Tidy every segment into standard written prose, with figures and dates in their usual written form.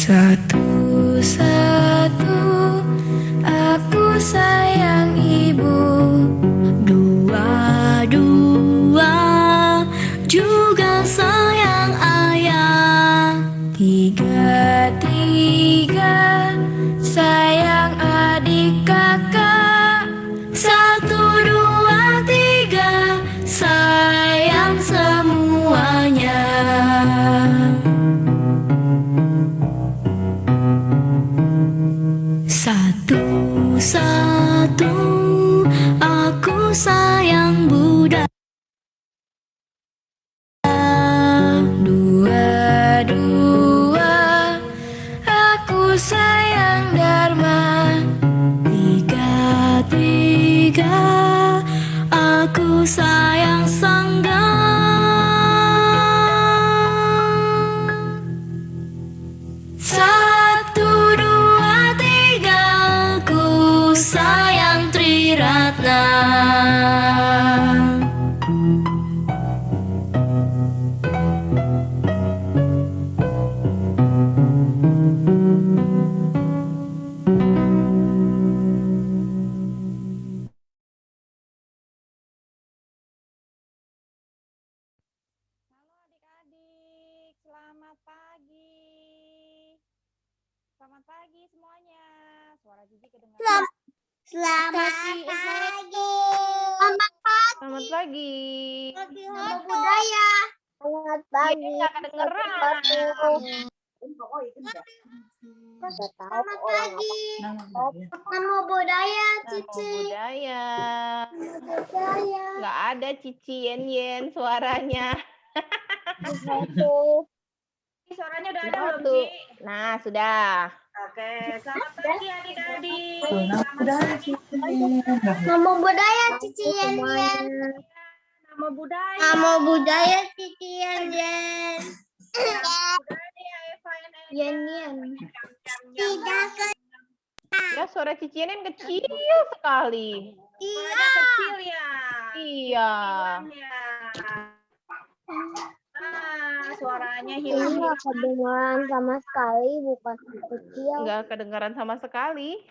Satu-satu aku sayang ibu, dua-dua juga sayang ayah, tiga-tiga sayang adik kakak, satu, dua, tiga sayang semuanya. Satu-satu aku sayang Buddha, dua-dua aku sayang Dharma, tiga-tiga aku sayang Sangha. Satu, dua, tiga aku sayang Triratna. Selamat pagi. Selamat pagi semuanya. Suara Cici kedengaran. Selamat pagi. Selamat pagi. Nama budaya. Selamat pagi. Nggak kedengeran. Selamat pagi. Nama budaya Cici. Budaya. Budaya. Nggak ada Cici Yen suaranya. Suaranya udah ada belum, Ci? Nah, sudah. Oke, selamat pagi adik-adik. Nama budaya Cici Yen. Nama budaya. Nama budaya Cici Yen. Yen. Ya, suara Cici Yen kecil sekali. Iya. Kecil ya. Iya. Suaranya hilang. Nggak kedengaran sama sekali, bukan kecil. Nggak kedengaran sama sekali.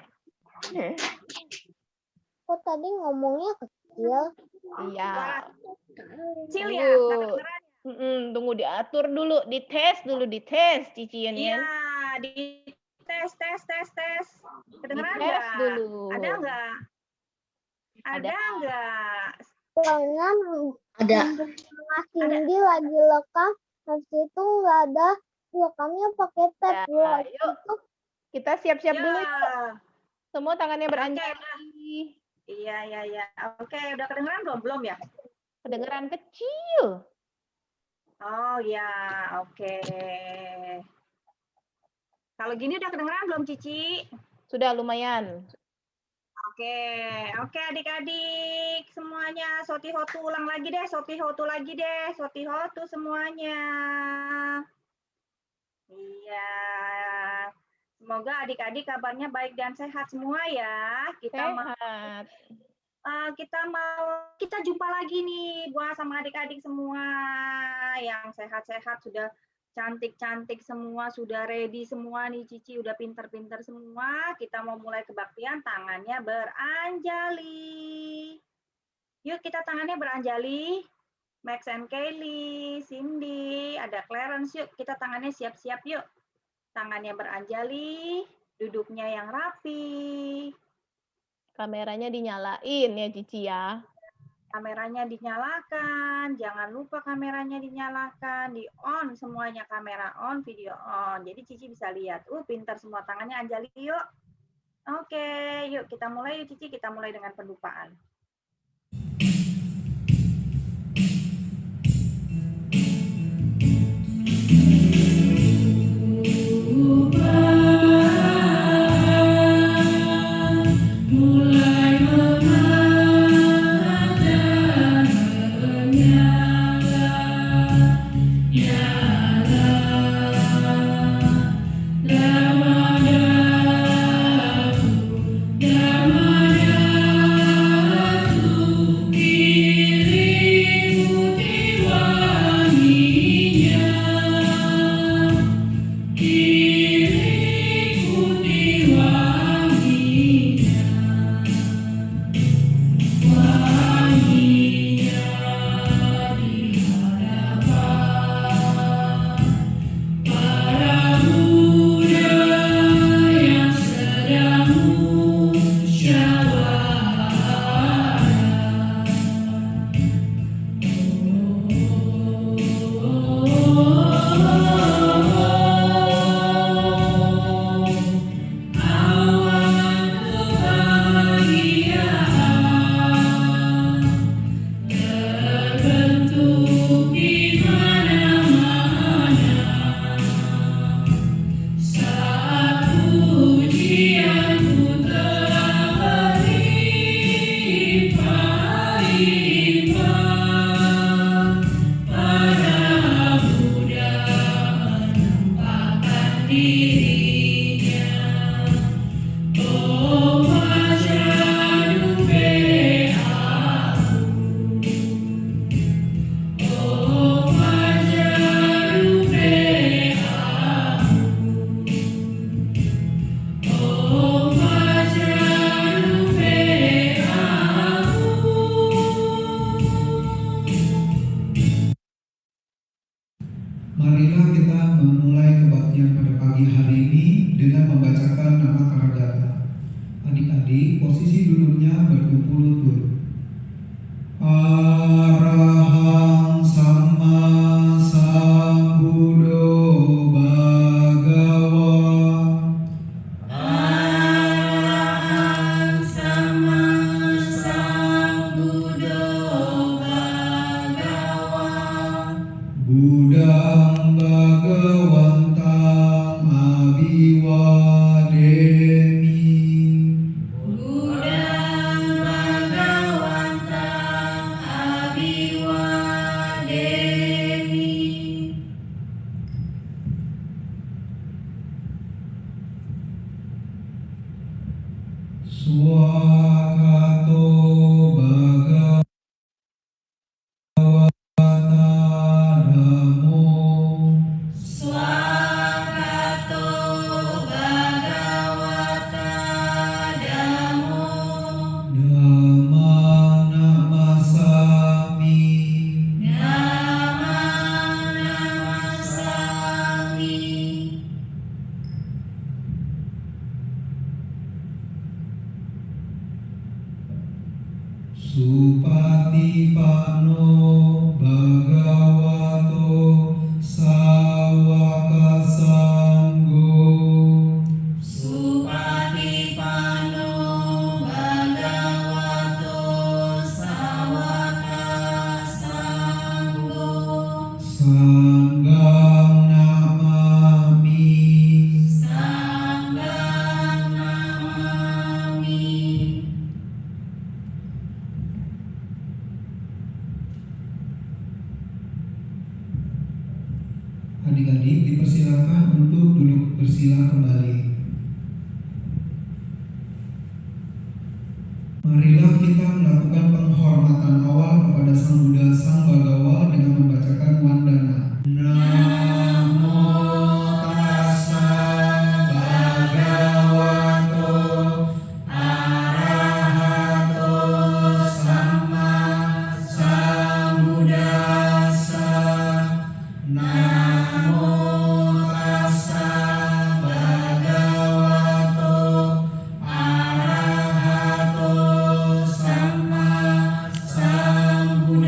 Kok tadi ngomongnya kecil? Iya. Kecil ya. Tunggu diatur dulu, dites Cici Yen. Iya, tes. Kedengeran nggak? Dulu. Ada nggak? Ada nggak? Soalnya ada. Cindy lagi lekam, habis itu nggak ada lekamnya pakai tab. Yuk. Kita siap-siap dulu. Semua tangannya beranjali. Iya. Oke, udah kedengeran belum ya? Kedengeran kecil. Oh ya, oke. Kalau gini udah kedengeran belum, Cici? Sudah lumayan. Oke adik-adik semuanya, Sotihotu ulang lagi deh, Sotihotu semuanya. Iya. Semoga adik-adik kabarnya baik dan sehat semua ya. Kita jumpa lagi nih buat sama adik-adik semua yang sehat-sehat, sudah cantik-cantik semua, sudah ready semua nih Cici, udah pinter-pinter semua. Kita mau mulai kebaktian, tangannya beranjali. Yuk kita tangannya beranjali. Max and Kelly, Cindy, ada Clarence, yuk kita tangannya siap-siap yuk. Tangannya beranjali, duduknya yang rapi. Kameranya dinyalain ya Cici ya. Kameranya dinyalakan, jangan lupa kameranya dinyalakan, di on semuanya, kamera on, video on. Jadi Cici bisa lihat. Pintar semua, tangannya anjali yuk. Oke, yuk kita mulai yuk Cici, kita mulai dengan pendupaan. Marilah kita memulai kebaktian pada pagi hari ini dengan membacakan nama Karagata. Adik-adik, posisi duduknya berkumpul lutut. Arahang sama sambuddho bhagawa. Arahang sama sambuddho bhagawa. Budang bhagawantang abiwademi. Budang bhagawantang abiwademi. Swakato bhagawata dhammo. Swakato bhagawata dhammo. Dhammang namasami. Dhammang namasami. Supatipano bhagavato sawaka sanggo. Supatipano bhagavato sawaka sanggo. Sanggang namami. Sanggang namami. Adik-adik dipersilakan untuk duduk bersila kembali. Marilah kita melakukan penghormatan awal kepada Sang Buddha Sang Bhagawa dengan membacakan wandana. Namo tassa bhagavato arahato sama sambuddhassa. Namo tassa bhagavato arahato sama sambuddhassa.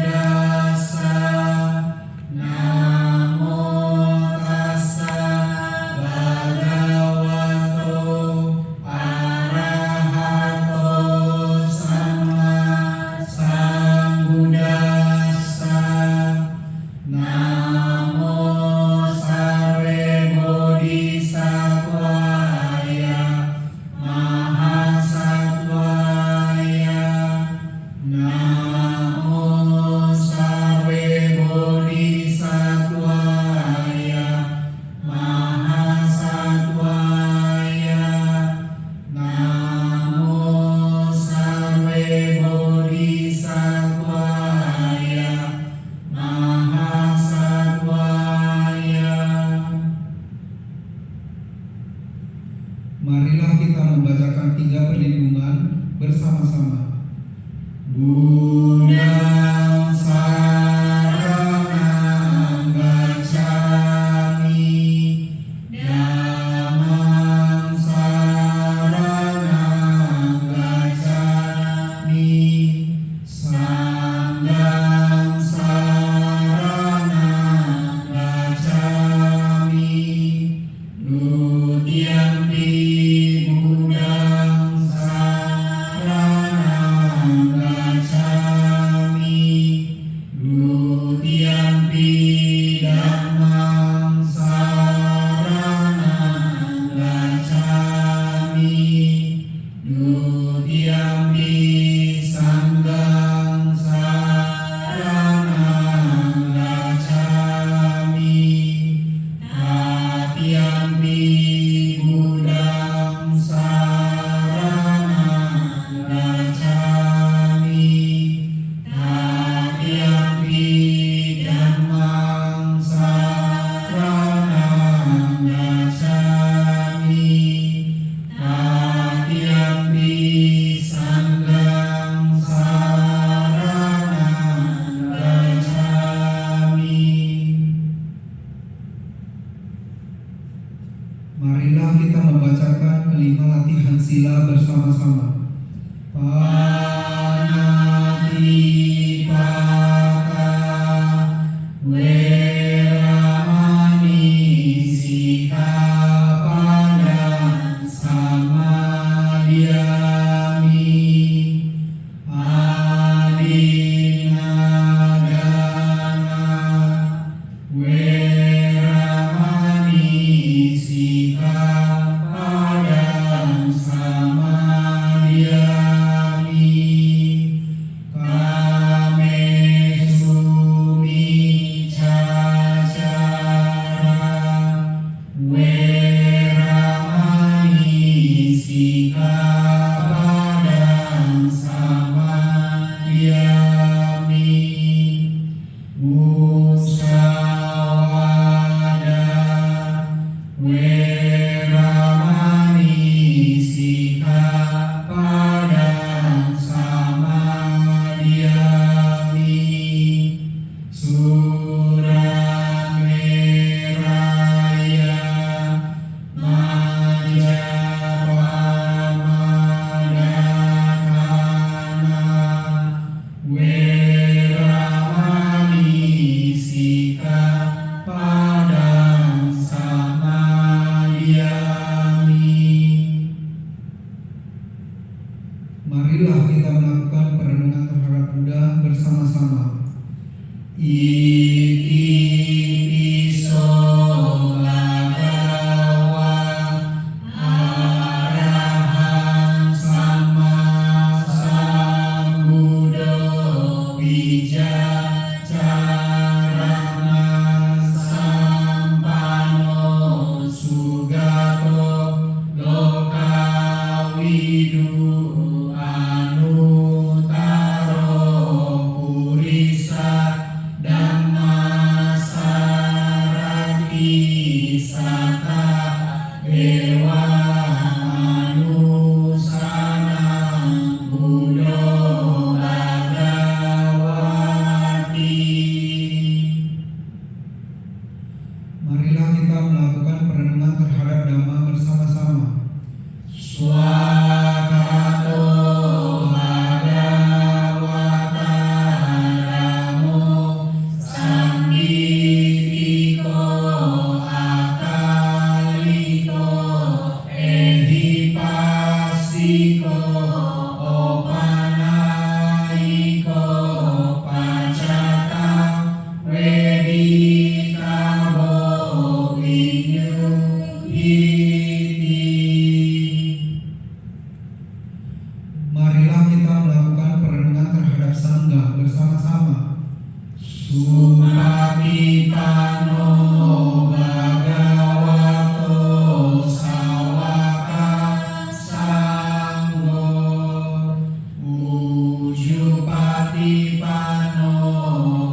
sila bersama-sama. Panatipata Weramani Sikkhapadang Samadhiyami. Adinadana Weramani Sikkhapadang Samadhiyami. Kamesu Micacara Weramani Sikkhapadang Samadhiyami. Musawada Weramani Sikkhapadang Samadhiyami. Surameraya Majapahmadakana Weramani Sikkhapadang Samadhiyami. Marilah kita melakukan perenungan terhadap Buddha bersama-sama. Iti piso bhagava arahang sama sambuddho wijacarana sampano sugato lokawidu anutaro purisa Dhammasarati sata dewa manusanang Buddho Bhagawati. Marilah kita melakukan perenungan terhadap Dhamma bersama-sama. Swakato Bhagavata Dhammo Sambhitiko akaliko ehipasiko opanaiko pacata wedikabo vinyuhiti. Marilah kita melakukan perenungan terhadap Sangha bersama-sama. Supatipano Bhagavato Sawaka Sangho Ujupatipano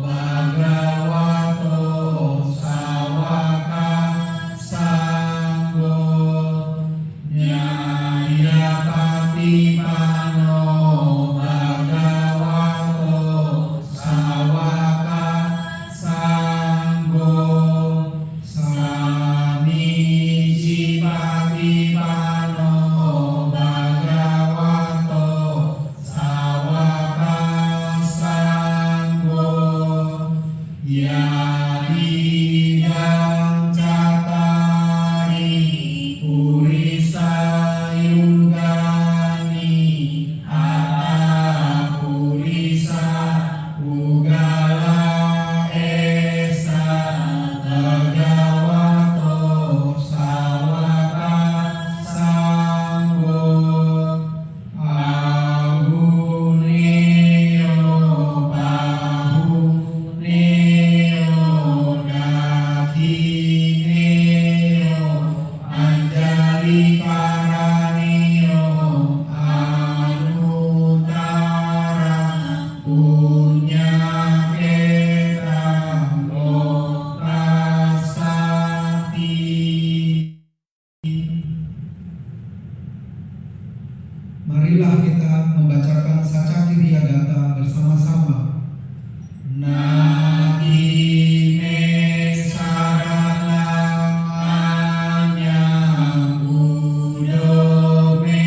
Bhagavato Sawaka Sangho Nyayapatipano Bhagavato Sawaka Sangho Samijjipatipano Bhagavato Sawaka Sangho Yadidang Cattari Purisa Yugani Atta Purisa Pugala Esa Bhagavato Sawaka Sangho Ahuneo Pahuneo Dakineo Anjali Paraneo Anutara Punya Ketang Lokasati. Marilah kita membacakan Saca Kiriyagata bersama-sama. Nadi me saranang anyang Buddho me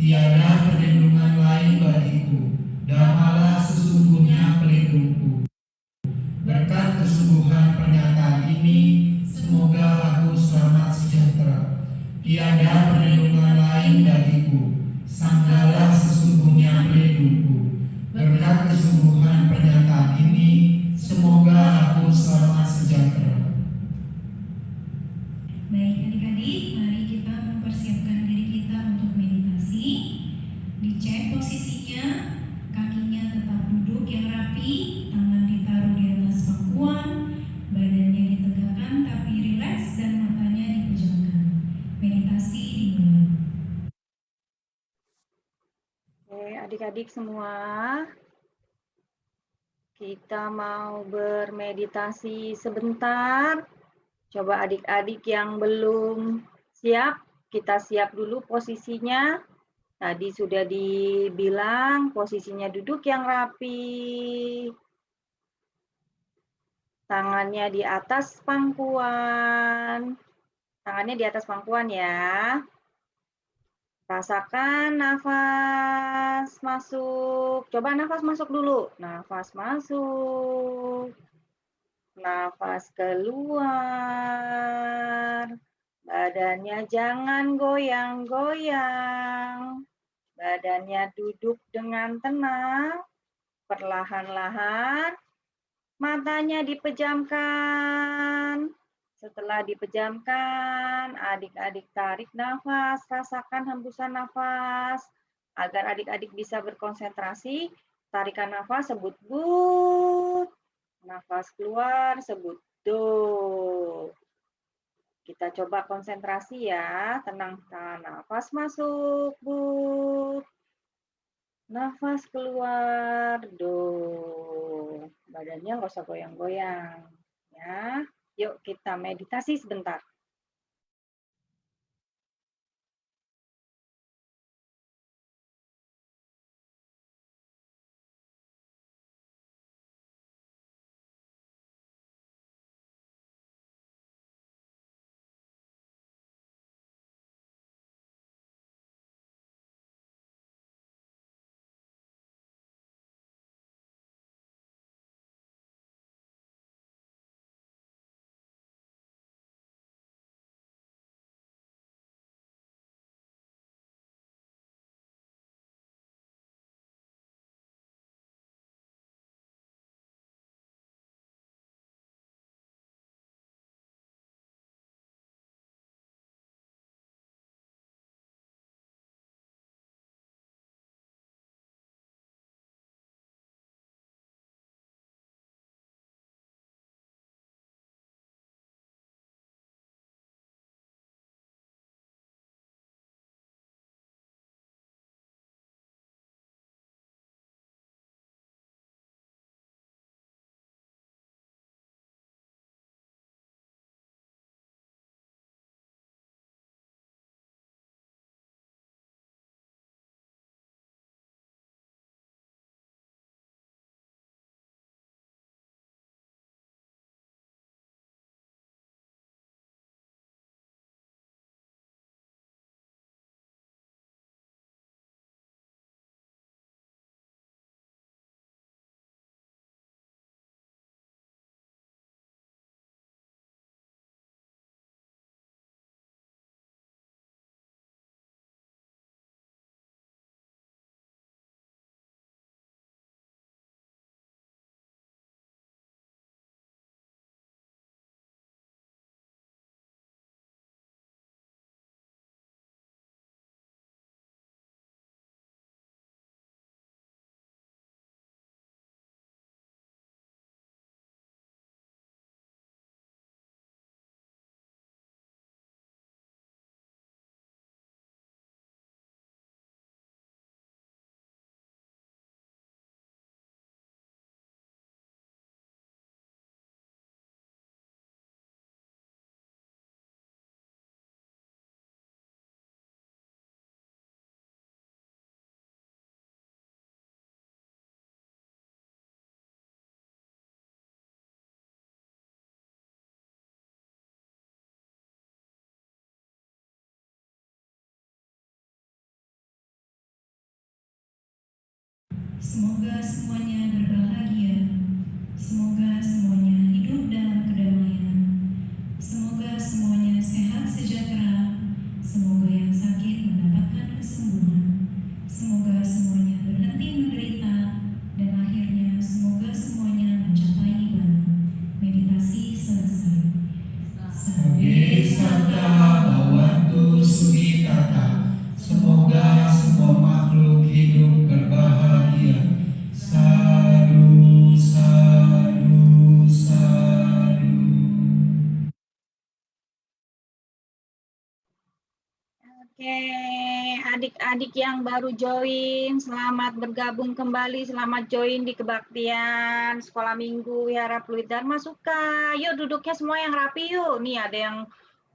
Tiada perlindungan lain bagiku, Dhammalah sesungguhnya pelindungku. Berkat kesungguhan pernyataan ini, semoga aku selamat sejahtera. Tiada perlindungan lain bagiku, Sanggalah sesungguhnya pelindungku. Berkat kesungguhan pernyataan ini, semoga aku selamat sejahtera. Baik adik-adik, mari kita mempersiapkan diri kita untuk meditasi. Dicek posisinya, kakinya tetap duduk yang rapi, tangan ditaruh di atas pangkuan, badannya ditegakkan tapi rileks dan matanya dipejamkan. Meditasi dimulai. Oke, adik-adik semua, kita mau bermeditasi sebentar. Coba adik-adik yang belum siap, kita siap dulu posisinya. Tadi sudah dibilang posisinya duduk yang rapi. Tangannya di atas pangkuan. Tangannya di atas pangkuan ya. Rasakan nafas masuk. Coba nafas masuk dulu. Nafas masuk. Nafas keluar. Badannya jangan goyang-goyang. Badannya duduk dengan tenang. Perlahan-lahan. Matanya dipejamkan. Setelah dipejamkan, adik-adik tarik nafas, rasakan hembusan nafas. Agar adik-adik bisa berkonsentrasi, tarikan nafas, sebut but. Nafas keluar, sebut do. Kita coba konsentrasi ya, tenang. Nafas masuk, but. Nafas keluar, do. Badannya nggak usah goyang-goyang. Ya. Yuk kita meditasi sebentar. Semoga semuanya berbahagia. Semoga semuanya hidup dalam kedamaian. Semoga semuanya sehat sejahtera. Semoga yang sakit mendapatkan kesembuhan. Semoga semuanya berhenti menderita. Dan akhirnya semoga semuanya mencapai nibbana. Meditasi selesai. Sabbe santa bhavantu sukhitata. Semoga semua makhluk hidup berbahagia. Sadu, sadu, sadu. Oke, adik-adik yang baru join, selamat bergabung kembali, selamat join di kebaktian Sekolah Minggu Wihara Fluid Dharma Suka. Yuk duduknya semua yang rapi yuk. Nih ada yang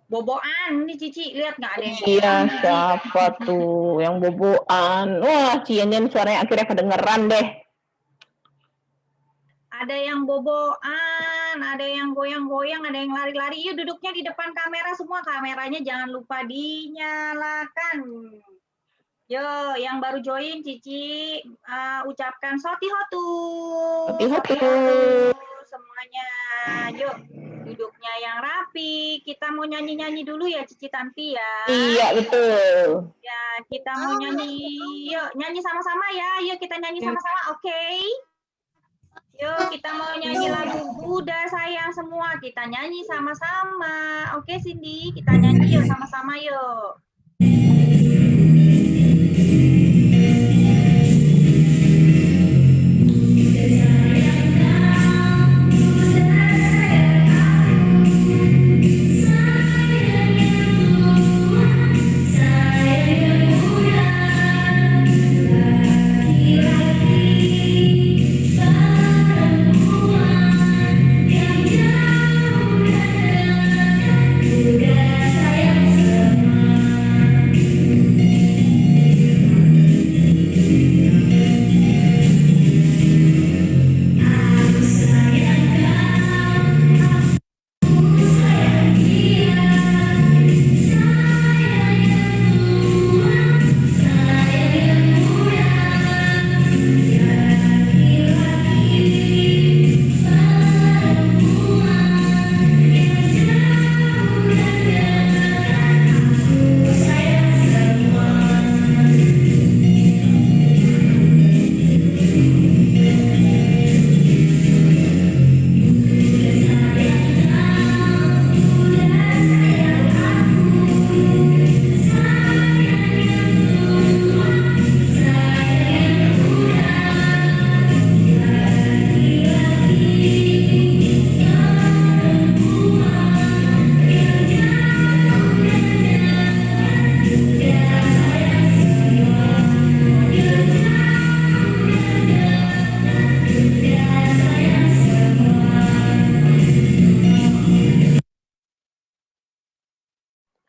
boboan, nih Cici, lihat nggak ada yang Iya, boboan? siapa tuh yang boboan? Wah, Cianyen suaranya akhirnya kedengeran deh. Ada yang boboan, ada yang goyang-goyang, ada yang lari-lari. Yuk duduknya di depan kamera semua, kameranya jangan lupa dinyalakan. Yo, yang baru join Cici ucapkan sotihotu. Sotihotu. Semuanya. Yuk, duduknya yang rapi. Kita mau nyanyi-nyanyi dulu ya Cici Tanti ya. Iya, betul. Ya, kita mau nyanyi. Yuk, nyanyi sama-sama ya. Yuk kita nyanyi sama-sama, oke? Yuk, kita mau nyanyi lagu Buddha Sayang Semua. Kita nyanyi sama-sama. Oke, Cindy, kita nyanyi yuk sama-sama yuk.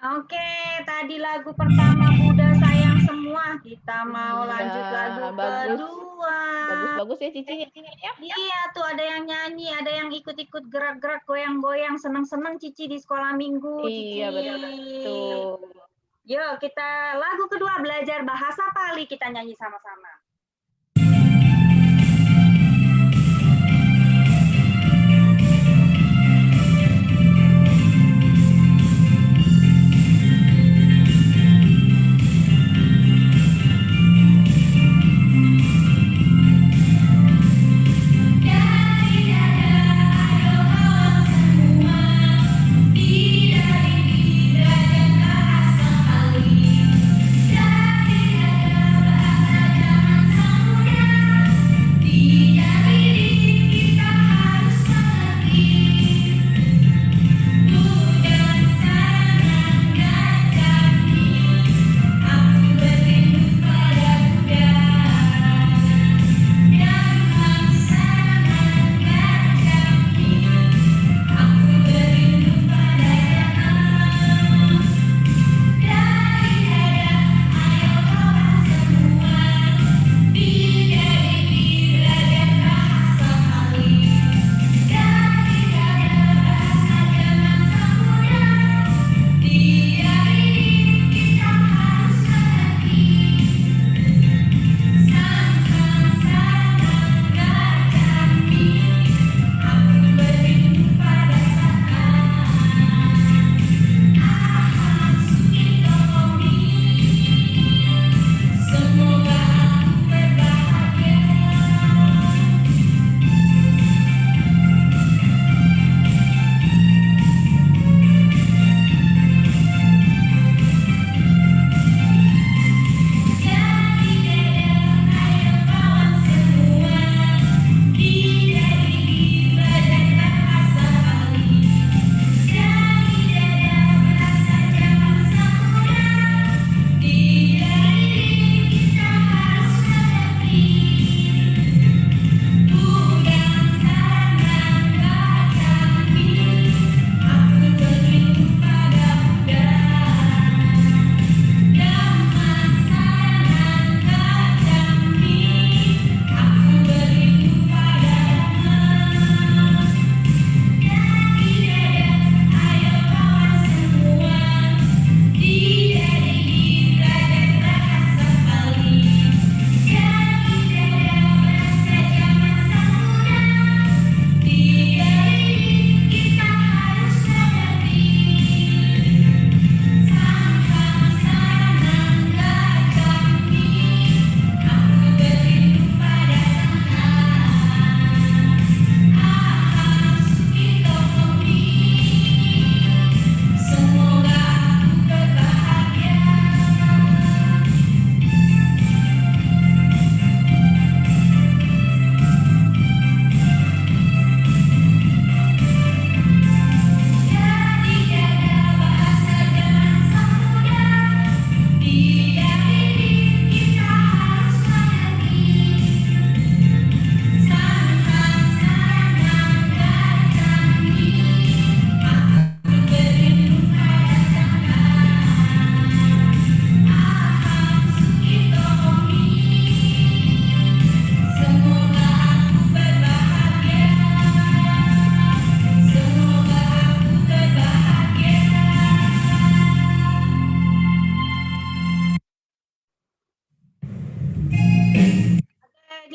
Oke, tadi lagu pertama Buddha Sayang Semua. Kita mau lanjut lagu bagus. kedua. Bagus-bagus ya Cici. Iya tuh ada yang nyanyi, ada yang ikut-ikut gerak-gerak, goyang-goyang, seneng-seneng Cici di sekolah minggu. Iya, Cici. betul. Yuk kita lagu kedua belajar bahasa Pali, kita nyanyi sama-sama. Dari dada bahasa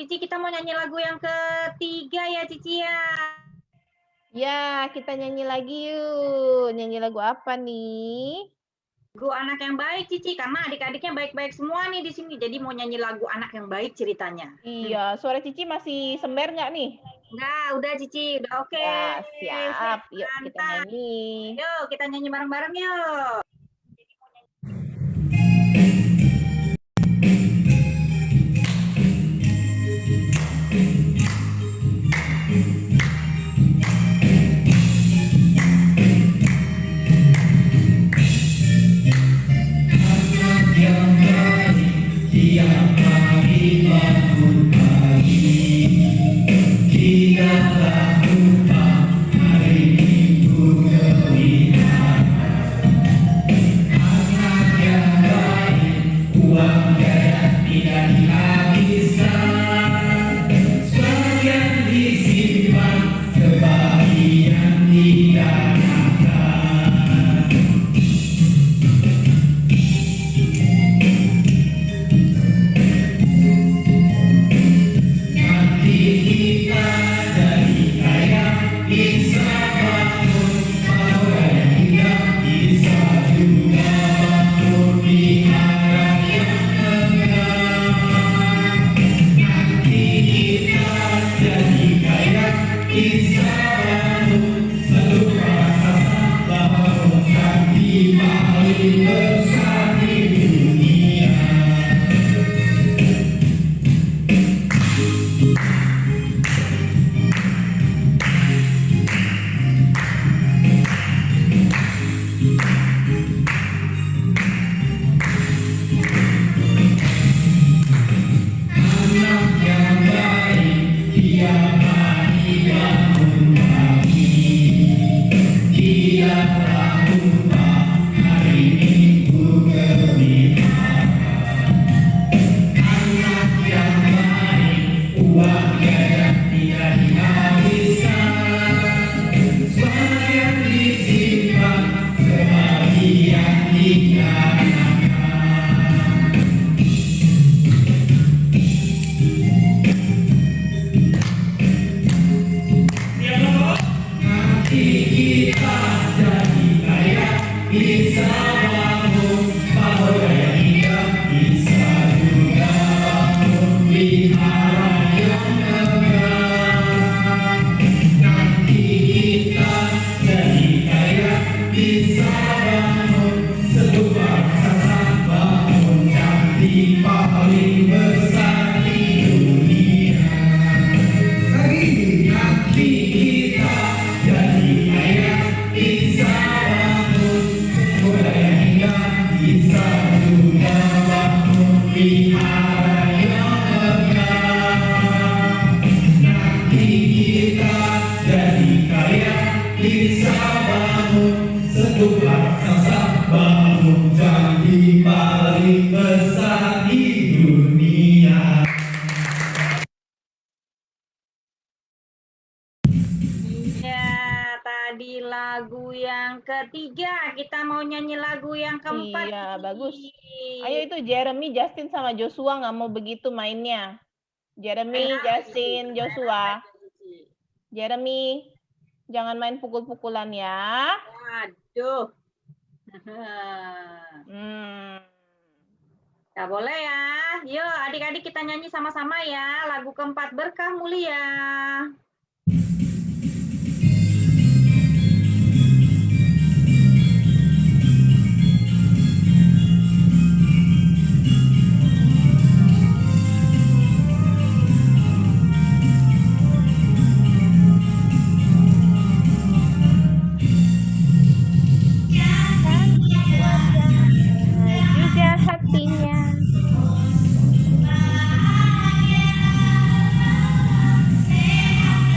Cici, kita mau nyanyi lagu yang ketiga ya, Cici ya. Ya, kita nyanyi lagi yuk. Nyanyi lagu apa nih? Lagu anak yang baik, Cici, karena adik-adiknya baik-baik semua nih di sini. Jadi mau nyanyi lagu anak yang baik ceritanya. Iya, suara Cici masih sember nggak nih? Enggak, udah Cici, udah oke. Ya, siap. Yuk kita Mantap. nyanyi. Yuk, kita nyanyi bareng-bareng yuk. Tadi lagu yang ketiga, kita mau nyanyi lagu yang keempat. Iya, Cici. bagus. Ayo itu Jeremy, Justin sama Joshua nggak mau begitu mainnya. Jeremy, Justin, Joshua. Jeremy, jangan main pukul-pukulan ya. Aduh. Nggak boleh ya. Yuk adik-adik kita nyanyi sama-sama ya. Lagu keempat, Berkah Mulia. Juga hatinya. Sehat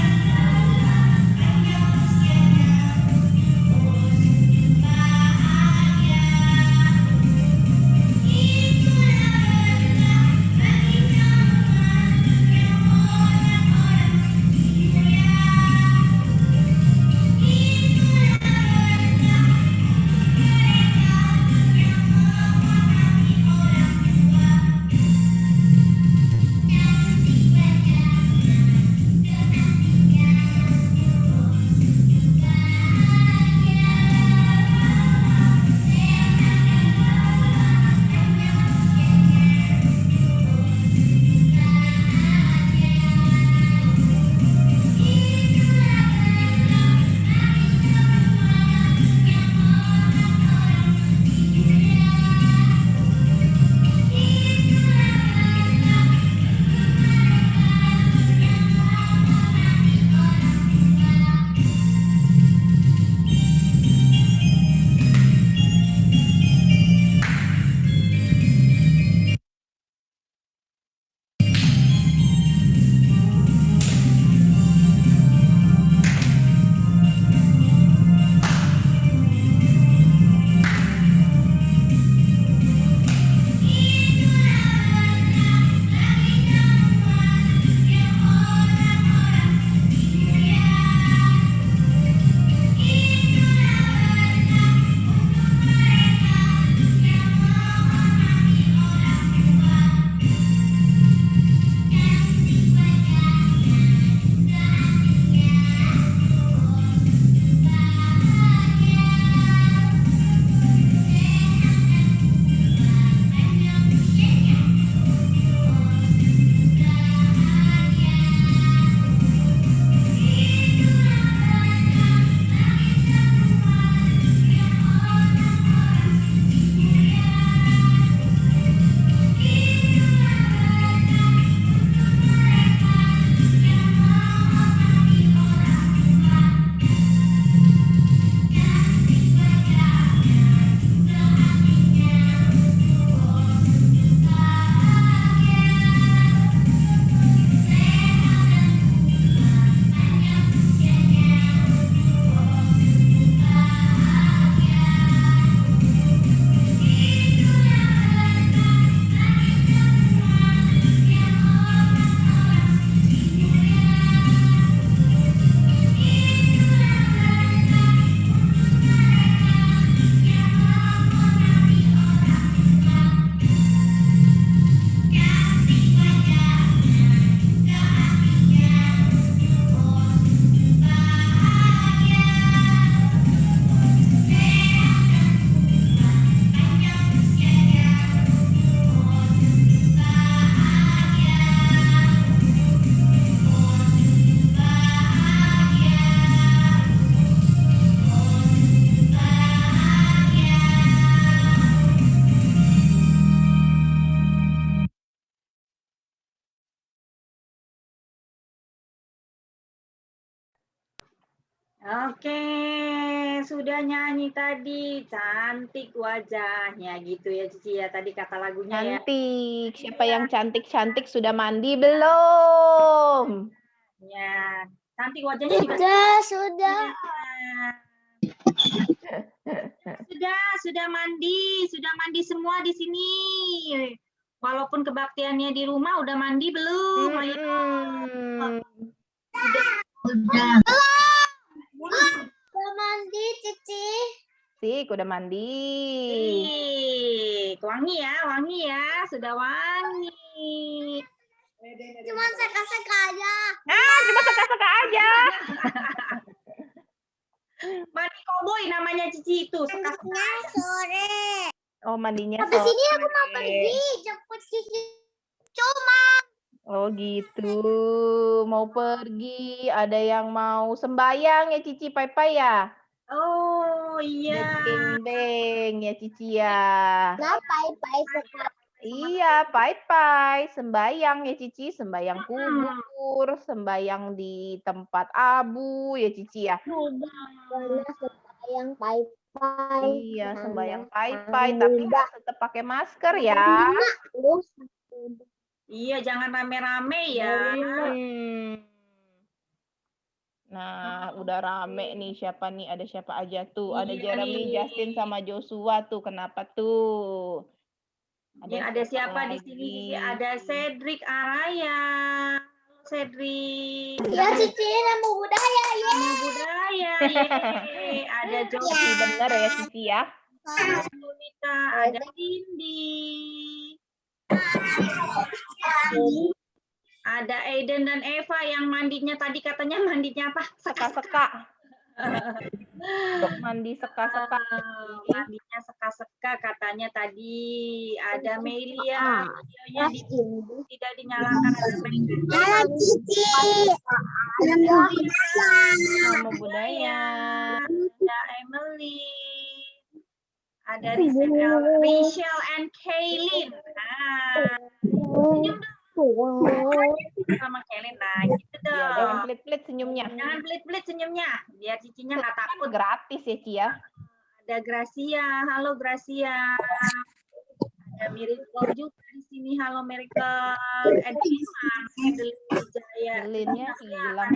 Oke, sudah nyanyi tadi, cantik wajahnya gitu ya Cici ya, tadi kata lagunya ya. Cantik. Siapa yang cantik-cantik sudah mandi belum? Ya, cantik wajahnya juga. Sudah. Sudah mandi semua di sini. Walaupun kebaktiannya di rumah udah mandi belum? Ayo. Udah mandi, Cici. Sik, udah mandi. Ih, wangi ya, sudah wangi. Cuma seka-seka aja. Cuma seka-seka aja. Mandi koboi namanya Cici itu. Mandinya sore. Oh, mandinya Habis sore. ini aku mau pergi jemput Cici. Cuma Oh gitu, mau pergi. Ada yang mau sembayang ya Cici Pai-Pai ya? Oh iya. Beng ya Cici ya. pai-pai sekarang. Iya, Pai-Pai. Sembayang ya Cici, sembayang kubur, sembayang di tempat abu ya Cici ya. Udah sembayang pai-pai. Iya, sembayang Pai-Pai, tapi harus tetap pakai masker ya. Iya, jangan rame-rame ya. Nah, udah rame nih. Siapa nih? Ada siapa aja tuh? Ada Iya Jeremy, nih. Justin, sama Joshua tuh. Kenapa tuh? Ada siapa di sini? Cici? Ada Cedric Araya. Halo Cedric. Ya Cici, nama budaya ya. Nama budaya. Yeay. Ada Joshua. Bener ya Cici ya. Ada Lunita. Ada Cindy. Ada Aiden dan Eva yang mandinya tadi katanya mandinya apa? Seka-seka. Mandi seka-seka. Mandinya seka-seka katanya tadi. Ada Melia, videonya tidak dinyalakan. Ada Nama budaya. Ada Emily. Ada Rachel and Kaylin. Nah, senyum dong sama Kaylin. Nah, gitu dong. Ya, jangan pelit-pelit senyumnya. Jangan pelit-pelit senyumnya, biar Cicinya nggak takut. Gratis ya Ci ya. Ada Gracia, halo Gracia. Ada Miracle juga di sini, halo Miracle. Adeline Wijaya. Linnya hilang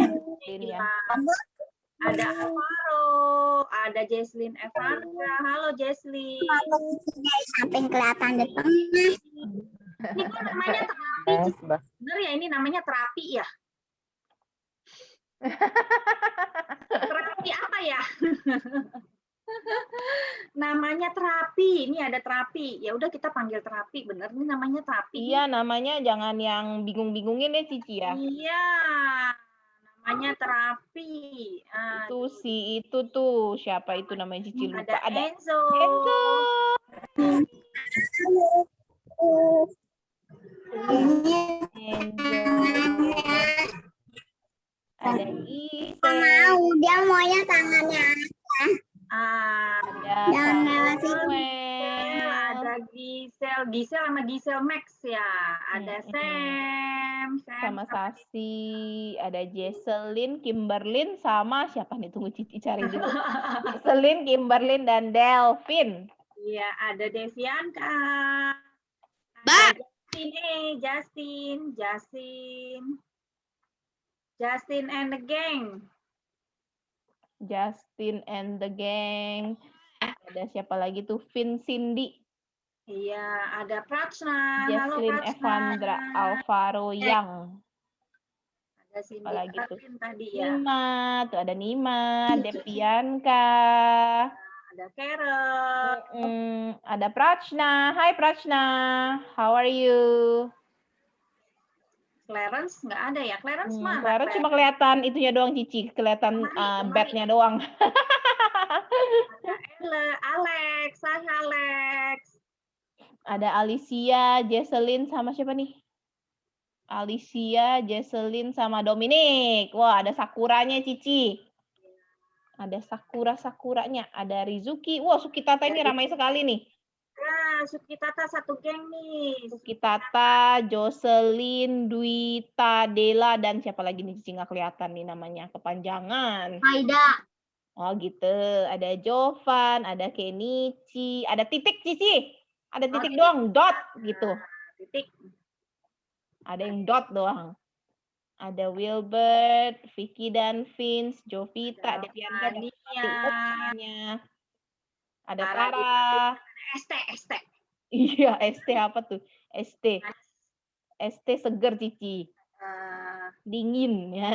ya. Ada Alvaro, ada Jesslyn Evandra, halo Jesslyn. Samping kelihatan depan. Ini kok namanya terapi, bener ya ini namanya terapi ya? Terapi apa ya? Namanya terapi, ini ada terapi. Ya udah kita panggil terapi, bener ini namanya terapi. Iya, namanya jangan yang bingung-bingungin ya Cici ya. Iya, namanya terapi. Itu si itu tuh, siapa itu namanya Cici lupa. Ada Enzo. Enzo. Ada Gisel. Dia maunya tangannya. Ada Samuel. ada Gisel sama Gisel Max ya. Ada Sam sama Sasi, ada Jesselyn, Kimberlyn, sama siapa nih? Tunggu Cici cari dulu. Jesselyn, Kimberlyn, dan Delvin. Iya, ada Devianka. Justin and the gang. Justin and the gang. Ada siapa lagi tuh? Vin, Cindy. Iya, ada Prachna. Jesslyn, Evandra, Alvaro, Yang. Ada Cindy, apa lagi tuh? Tadi ya. Nima, tuh ada Nima, Devianka. Ada Carol. Ada Prachna. Hai Prachna, how are you? Clarence nggak ada ya? Clarence mana? Clarence cuma kelihatan itunya doang Cici, kelihatan bednya doang. Ada Alex, hai Alex. Ada Alicia, Jesselyn, sama siapa nih? Alicia, Jesselyn, sama Dominic. Wah, ada Sakuranya Cici. Ada Sakuranya. Ada Rizuki. Wah, Sukitata ini ramai sekali nih. Nah, Sukitata satu geng nih. Sukitata, Jocelyn, Dwita, Dela, dan siapa lagi nih Cici nggak kelihatan nih namanya, kepanjangan. Maida. Oh gitu. Ada Jovan, ada Kenichi, ada titik Cici. Ada titik titik. doang, dot gitu. Titik. Ada yang dot doang. Ada Wilbert, Vicky dan Vince, Jovita, Ada Devianka, dan Fania. ada Tara Tara. ST. Iya, ST apa tuh? ST. ST seger Cici. Dingin. Ya,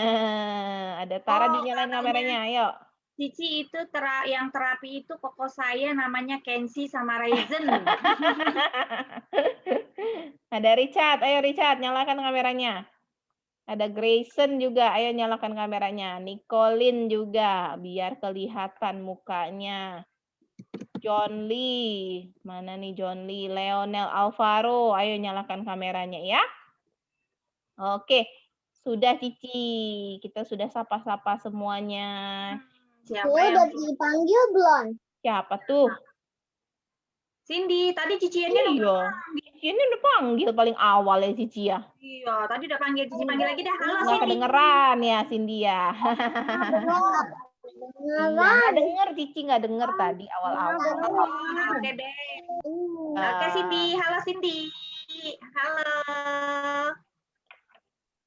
ada Tara dinyalain kameranya, ayo. Cici itu yang terapi itu koko saya namanya Kenzi sama Raisin. Ada Richard, ayo Richard nyalakan kameranya. Ada Grayson juga, ayo nyalakan kameranya. Nicolin juga, biar kelihatan mukanya. John Lee, mana nih John Lee? Leonel Alvaro, ayo nyalakan kameranya ya. Oke, sudah Cici, kita sudah sapa-sapa semuanya. Siapa Tuh, yang udah dipanggil belum? Siapa tuh? Cindy, tadi Cici ini Iya, Cici ini udah panggil paling awal ya Cici ya. Iya, tadi udah panggil Cici, panggil lagi dah. Halo Nggak Cindy. kedengeran ya Cindy ya. Iya, Beneran. nggak denger Cici, nggak denger tadi awal-awal. Oke deh. Oke Cindy, halo Cindy. Halo.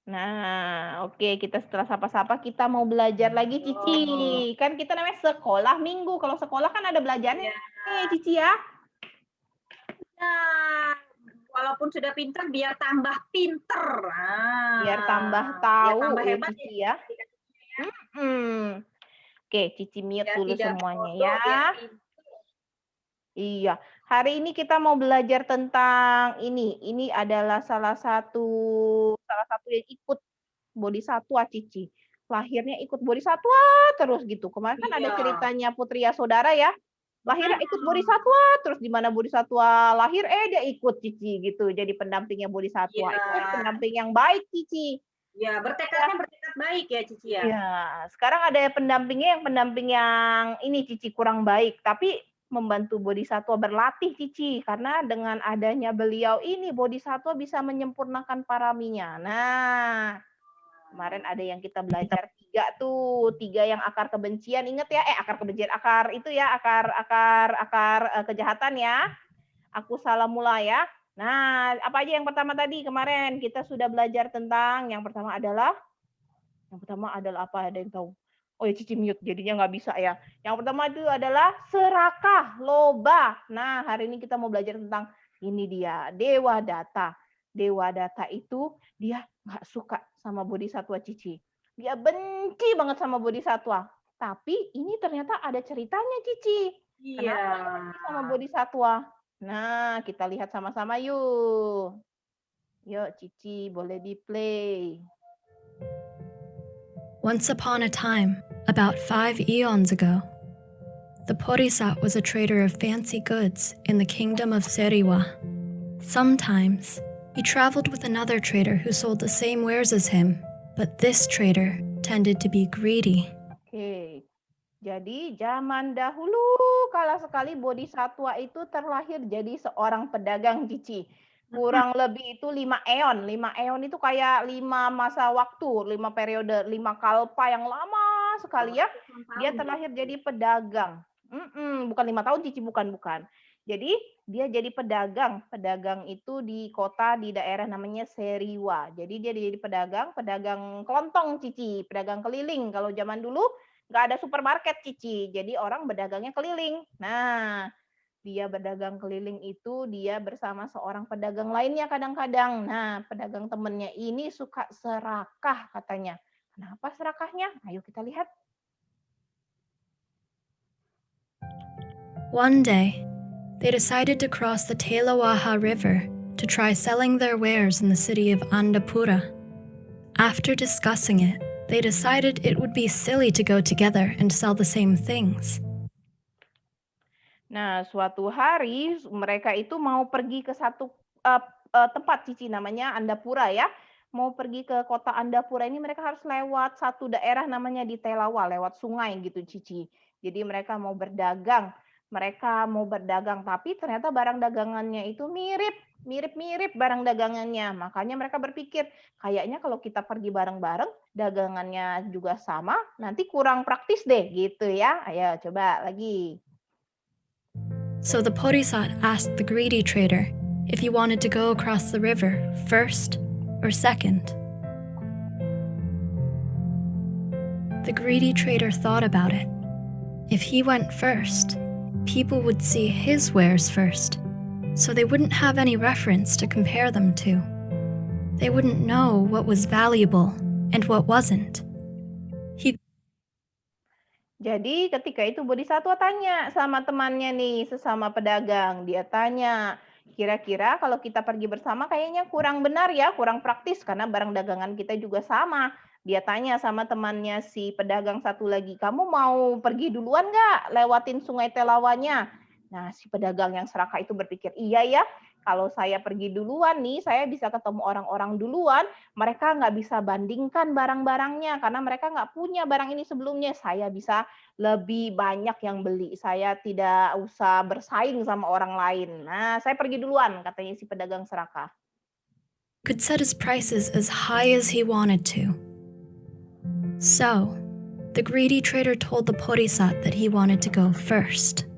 Nah, oke, kita setelah sapa-sapa kita mau belajar lagi Cici. Kan kita namanya sekolah minggu. Kalau sekolah kan ada belajarnya Cici ya. Nah, walaupun sudah pinter, biar tambah pinter. Biar tambah tahu tambah ya hebat Cici ya. Oke, Cici mute Biar dulu tidak semuanya bodoh, ya. biar pinter. Iya, hari ini kita mau belajar tentang ini. Ini adalah salah satu yang ikut Bodhisatwa Cici. Lahirnya ikut Bodhisatwa terus gitu. Kemarin kan ada Iya. ceritanya Putri Yasodhara ya. Lahirnya ikut Bodhisatwa, terus di mana Bodhisatwa lahir dia ikut Cici gitu. Jadi pendampingnya Bodhisatwa. Iya. Itu pendamping yang baik Cici. Ya, bertekad baik ya Cici ya. Iya, sekarang ada pendamping yang ini Cici kurang baik, tapi membantu Bodhisatwa berlatih Cici, karena dengan adanya beliau ini Bodhisatwa bisa menyempurnakan paraminya. Nah, kemarin ada yang kita belajar 3 tuh, 3 yang akar kebencian, ingat ya? Akar kebencian, akar itu ya, akar kejahatan ya. Aku salah mula ya. Nah, apa aja yang pertama tadi kemarin kita sudah belajar tentang yang pertama adalah apa? Ada yang tahu? Oh ya Cici mute, jadinya nggak bisa ya. Yang pertama itu adalah serakah, loba. Nah, hari ini kita mau belajar tentang ini dia, Dewa Data. Dewa Data itu dia nggak suka sama Bodhisatwa Cici. Dia benci banget sama Bodhisatwa. Tapi ini ternyata ada ceritanya Cici. Iya. Kenapa benci sama Bodhisatwa? Nah, kita lihat sama-sama yuk. Yuk Cici, boleh di-play. Once upon a time, about 5 eons ago, the Porisat was a trader of fancy goods in the kingdom of Seriwa. Sometimes, he traveled with another trader who sold the same wares as him, but this trader tended to be greedy. Oke, jadi zaman dahulu kala sekali Bodhisatwa itu terlahir jadi seorang pedagang Cici. Kurang lebih itu 5 eon. 5 eon itu kayak 5 masa waktu, 5 periode, 5 kalpa yang lama sekali ya. Dia terlahir jadi pedagang. Bukan 5 tahun Cici, bukan. Jadi dia jadi pedagang. Pedagang itu di kota di daerah namanya Seriwa. Jadi dia jadi pedagang kelontong Cici, pedagang keliling. Kalau zaman dulu nggak ada supermarket Cici, jadi orang berdagangnya keliling. Nah, dia berdagang keliling itu dia bersama seorang pedagang lainnya kadang-kadang. Nah, pedagang temennya ini suka serakah katanya. Kenapa serakahnya? Ayo kita lihat. One day, they decided to cross the Telawaha River to try selling their wares in the city of Andapura. After discussing it, they decided it would be silly to go together and sell the same things. Nah, suatu hari mereka itu mau pergi ke satu tempat Cici namanya Andapura ya. Mau pergi ke kota Andapura ini mereka harus lewat satu daerah namanya di Telawa, lewat sungai gitu Cici. Jadi mereka mau berdagang mereka mau berdagang, tapi ternyata barang dagangannya itu mirip-mirip barang dagangannya. Makanya mereka berpikir, kayaknya kalau kita pergi bareng-bareng, dagangannya juga sama, nanti kurang praktis deh gitu ya. Ayo coba lagi. So the Porisat asked the greedy trader if he wanted to go across the river first or second. The greedy trader thought about it. If he went first, people would see his wares first, so they wouldn't have any reference to compare them to. They wouldn't know what was valuable and what wasn't. Jadi ketika itu Bodhisattva tanya sama temannya nih, sesama pedagang. Dia tanya, kira-kira kalau kita pergi bersama kayaknya kurang benar ya, kurang praktis karena barang dagangan kita juga sama. Dia tanya sama temannya si pedagang satu lagi, kamu mau pergi duluan nggak lewatin sungai Telawanya? Nah, si pedagang yang serakah itu berpikir, iya ya, kalau saya pergi duluan nih, saya bisa ketemu orang-orang duluan, mereka nggak bisa bandingkan barang-barangnya karena mereka nggak punya barang ini sebelumnya. Saya bisa lebih banyak yang beli. Saya tidak usah bersaing sama orang lain. Nah, saya pergi duluan, katanya si pedagang serakah. Could set his prices as high as he wanted to. So, the greedy trader told the Porisat that he wanted to go first.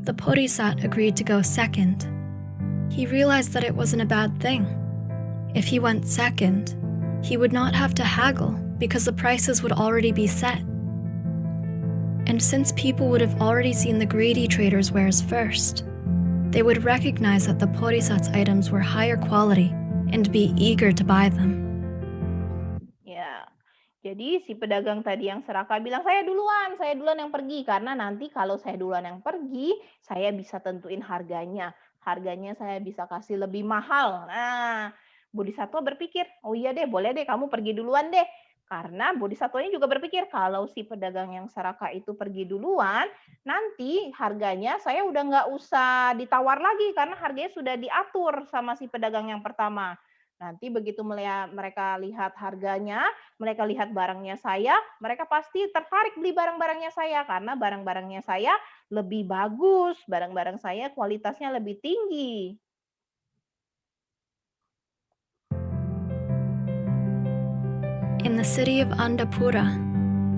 The Porisat agreed to go second. He realized that it wasn't a bad thing. If he went second, he would not have to haggle because the prices would already be set. And since people would have already seen the greedy trader's wares first, they would recognize that the Porisat's items were higher quality and be eager to buy them. Ya, jadi si pedagang tadi yang serakah bilang, saya duluan yang pergi. Karena nanti kalau saya duluan yang pergi, saya bisa tentuin harganya. Harganya saya bisa kasih lebih mahal. Nah, Bodhisattva berpikir, oh iya deh, boleh deh, kamu pergi duluan deh. Karena Bodhisattvanya juga berpikir, kalau si pedagang yang serakah itu pergi duluan, nanti harganya saya udah nggak usah ditawar lagi, karena harganya sudah diatur sama si pedagang yang pertama. Nanti begitu mereka lihat harganya, mereka lihat barangnya saya, mereka pasti tertarik beli barang-barangnya saya karena barang-barangnya saya lebih bagus, barang-barang saya kualitasnya lebih tinggi. In the city of Andapura,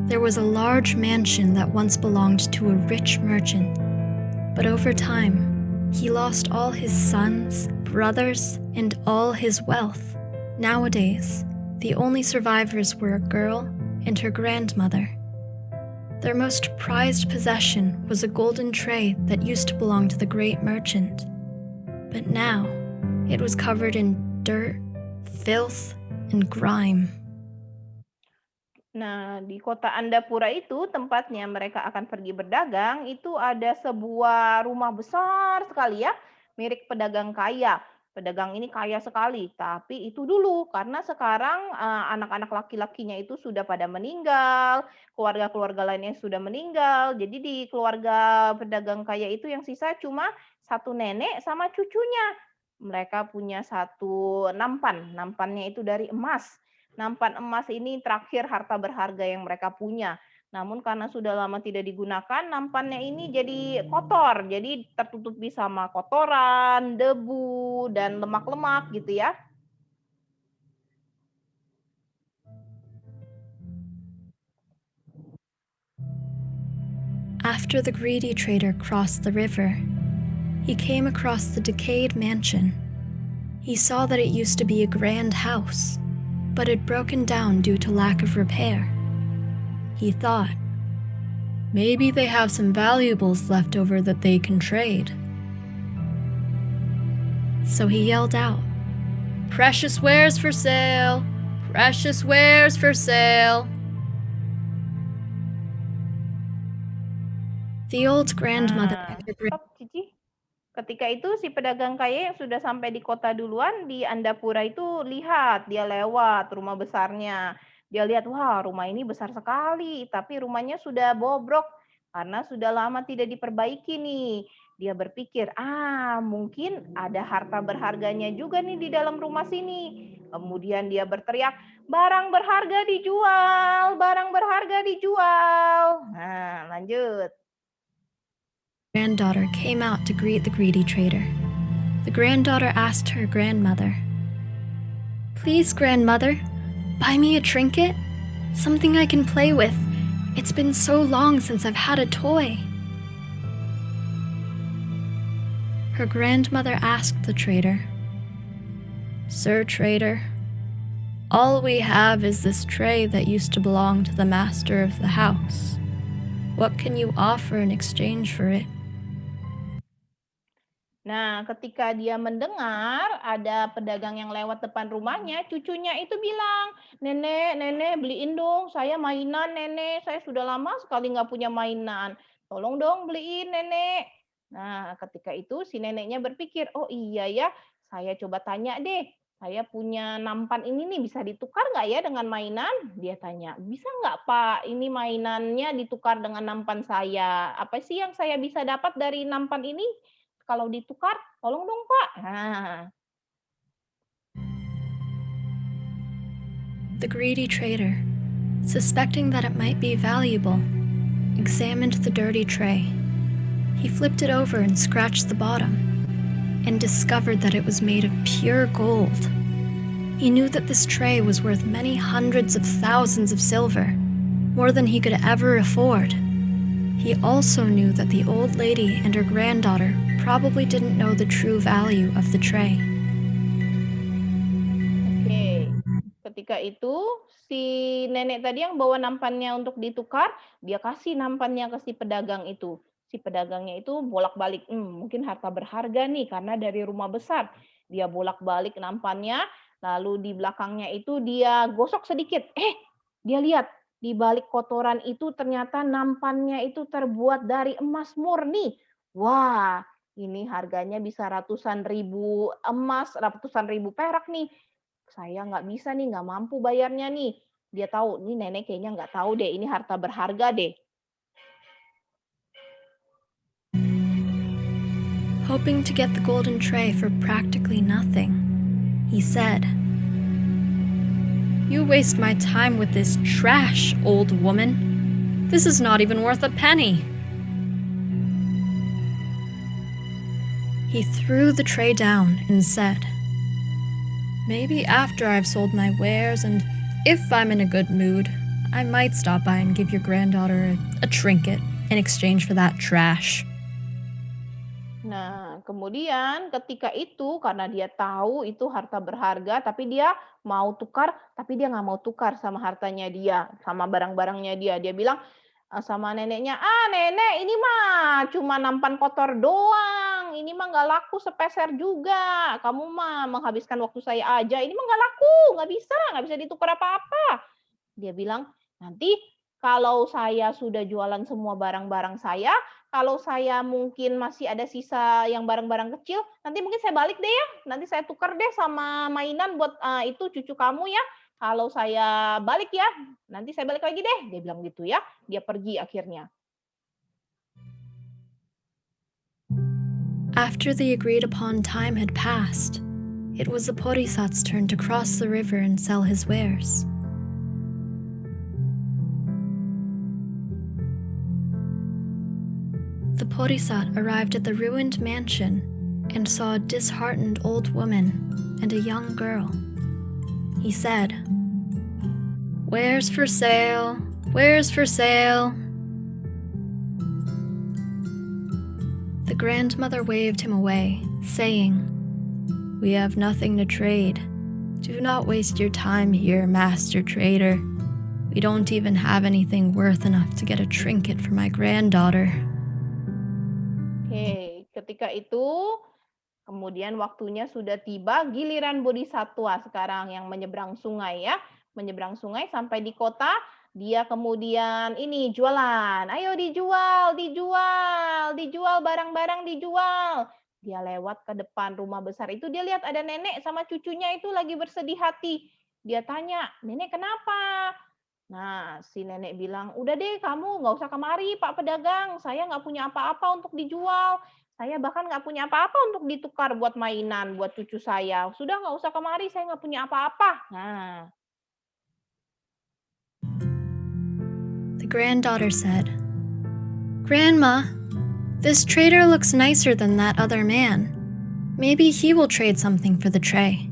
there was a large mansion that once belonged to a rich merchant. But over time, he lost all his sons, brothers, and all his wealth. Nowadays, the only survivors were a girl and her grandmother. Their most prized possession was a golden tray that used to belong to the great merchant. But now, it was covered in dirt, filth, and grime. Nah, di kota Andapura itu tempatnya mereka akan pergi berdagang, itu ada sebuah rumah besar sekali ya, milik pedagang kaya. Pedagang ini kaya sekali, tapi itu dulu karena sekarang anak-anak laki-lakinya itu sudah pada meninggal, keluarga-keluarga lainnya sudah meninggal. Jadi di keluarga pedagang kaya itu yang sisa cuma satu nenek sama cucunya. Mereka punya satu nampan, nampannya itu dari emas. Nampan emas ini terakhir harta berharga yang mereka punya. Namun karena sudah lama tidak digunakan, nampannya ini jadi kotor. Jadi tertutupi sama kotoran, debu, dan lemak-lemak gitu ya. After the greedy trader crossed the river, he came across the decayed mansion. He saw that it used to be a grand house, but had broken down due to lack of repair. He thought, maybe they have some valuables left over that they can trade. So he yelled out, "Precious wares for sale! Precious wares for sale!" The old grandmother and her Stop, Cici. Ketika itu si pedagang kaya yang sudah sampai di kota duluan di Andapura itu lihat, dia lewat rumah besarnya. Dia lihat, wah rumah ini besar sekali, tapi rumahnya sudah bobrok karena sudah lama tidak diperbaiki nih. Dia berpikir, mungkin ada harta berharganya juga nih di dalam rumah sini. Kemudian dia berteriak, barang berharga dijual, barang berharga dijual. Nah, lanjut. Granddaughter came out to greet the greedy trader. The granddaughter asked her grandmother, "Please, grandmother, buy me a trinket? Something I can play with. It's been so long since I've had a toy." Her grandmother asked the trader, "Sir trader, all we have is this tray that used to belong to the master of the house. What can you offer in exchange for it?" Nah, ketika dia mendengar ada pedagang yang lewat depan rumahnya, cucunya itu bilang, "Nenek, nenek beliin dong, saya mainan nenek, saya sudah lama sekali nggak punya mainan. Tolong dong beliin nenek." Nah, ketika itu si neneknya berpikir, "Oh iya ya, saya coba tanya deh, saya punya nampan ini nih bisa ditukar nggak ya dengan mainan?" Dia tanya, "Bisa nggak Pak, ini mainannya ditukar dengan nampan saya? Apa sih yang saya bisa dapat dari nampan ini? Kalau ditukar, tolong dong Pak." Nah, The greedy trader, suspecting that it might be valuable, examined the dirty tray. He flipped it over and scratched the bottom, and discovered that it was made of pure gold. He knew that this tray was worth many hundreds of thousands of silver, more than he could ever afford. He also knew that the old lady and her granddaughter probably didn't know the true value of the tray. oke. Ketika itu, si nenek tadi yang bawa nampannya untuk ditukar, dia kasih nampannya ke si pedagang itu. Si pedagangnya itu bolak-balik, mungkin harta berharga nih karena dari rumah besar. Dia bolak-balik nampannya, lalu di belakangnya itu dia gosok sedikit. Dia lihat di balik kotoran itu ternyata nampannya itu terbuat dari emas murni. Wah, ini harganya bisa ratusan ribu emas, ratusan ribu perak nih. Saya nggak bisa nih, nggak mampu bayarnya nih. Dia tahu, nih nenek kayaknya nggak tahu deh, ini harta berharga deh. Hoping to get the golden tray for practically nothing, he said, "You waste my time with this trash, old woman. This is not even worth a penny." He threw the tray down and said, "Maybe after I've sold my wares and if I'm in a good mood, I might stop by and give your granddaughter a trinket in exchange for that trash." Nah, kemudian ketika itu karena dia tahu itu harta berharga, tapi dia mau tukar, tapi dia nggak mau tukar sama hartanya dia, sama barang-barangnya dia. Dia bilang sama neneknya, nenek ini mah cuma nampan kotor doang, ini mah nggak laku sepeser juga. Kamu mah menghabiskan waktu saya aja, ini mah nggak laku, nggak bisa ditukar apa-apa." Dia bilang, "Nanti kalau saya sudah jualan semua barang-barang saya, kalau saya mungkin masih ada sisa yang barang-barang kecil, nanti mungkin saya balik deh ya, nanti saya tukar deh sama mainan buat, itu cucu kamu ya. Kalau saya balik ya, nanti saya balik lagi deh." Dia bilang gitu ya, dia pergi akhirnya. After the agreed upon time had passed, it was the Porisat's turn to cross the river and sell his wares. The Porisat arrived at the ruined mansion and saw a disheartened old woman and a young girl. He said, "Wares for sale, wares for sale." The grandmother waved him away, saying, "We have nothing to trade. Do not waste your time here, master trader. We don't even have anything worth enough to get a trinket for my granddaughter." Oke, ketika itu kemudian waktunya sudah tiba, giliran bodhisatwa sekarang yang menyeberang sungai ya. Menyeberang sungai sampai di kota, dia kemudian ini jualan. "Ayo dijual, dijual, dijual barang-barang dijual." Dia lewat ke depan rumah besar itu, dia lihat ada nenek sama cucunya itu lagi bersedih hati. Dia tanya, "Nenek kenapa?" Nah, si nenek bilang, "Udah deh kamu nggak usah kemari Pak Pedagang, saya nggak punya apa-apa untuk dijual. Saya bahkan nggak punya apa-apa untuk ditukar buat mainan, buat cucu saya. Sudah nggak usah kemari, saya nggak punya apa-apa. Nah, The granddaughter said, "Grandma, this trader looks nicer than that other man. Maybe he will trade something for the tray."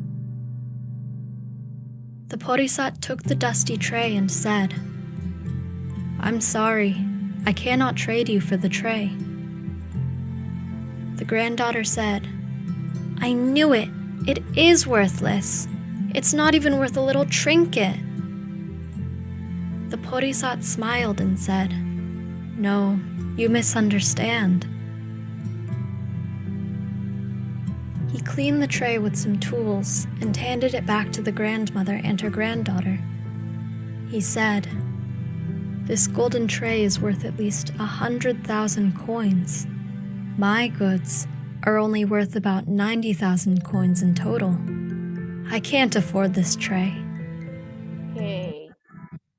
The Porisat took the dusty tray and said, "I'm sorry, I cannot trade you for the tray." The granddaughter said, "I knew it. It is worthless. It's not even worth a little trinket." The Porisat smiled and said, "No, you misunderstand." He cleaned the tray with some tools and handed it back to the grandmother and her granddaughter. He said, "This golden tray is worth at least 100,000 coins. My goods are only worth about 90,000 coins in total. I can't afford this tray." oke.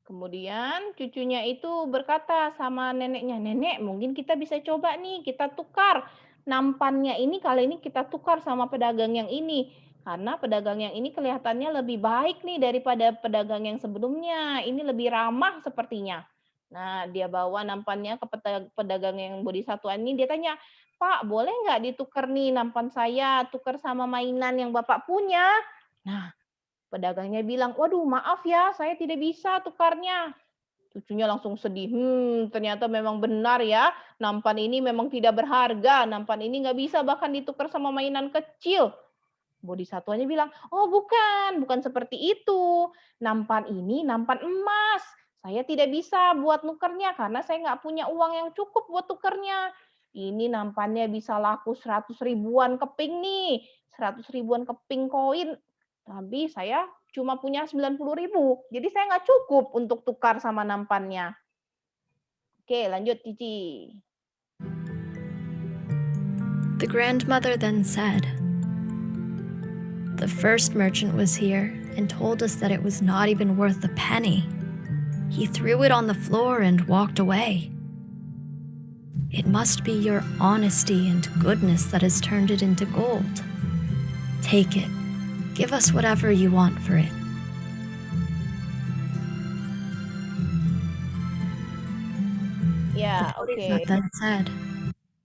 Kemudian cucunya itu berkata sama neneknya, "Nenek, mungkin kita bisa coba nih, kita tukar nampannya ini, kali ini kita tukar sama pedagang yang ini. Karena pedagang yang ini kelihatannya lebih baik nih daripada pedagang yang sebelumnya. Ini lebih ramah sepertinya." Nah, dia bawa nampannya ke pedagang yang bodhisattva ini, dia tanya, "Pak, boleh nggak ditukar nih nampan saya, tukar sama mainan yang Bapak punya?" Nah, pedagangnya bilang, "Waduh, maaf ya, saya tidak bisa tukarnya." Cucunya langsung sedih. Ternyata memang benar ya, nampan ini memang tidak berharga. Nampan ini nggak bisa bahkan ditukar sama mainan kecil. Bodhisatwanya bilang, "Oh bukan seperti itu. Nampan ini nampan emas. Saya tidak bisa buat nukernya karena saya nggak punya uang yang cukup buat tukernya. Ini nampannya bisa laku 100 ribuan keping nih. 100 ribuan keping koin. Tapi saya cuma punya 90.000. Jadi saya nggak cukup untuk tukar sama nampannya." Oke, lanjut Cici. The grandmother then said, "The first merchant was here and told us that it was not even worth a penny. He threw it on the floor and walked away. It must be your honesty and goodness that has turned it into gold. Take it. Give us whatever you want for it." Ya, The oke. Bodhisattva then said,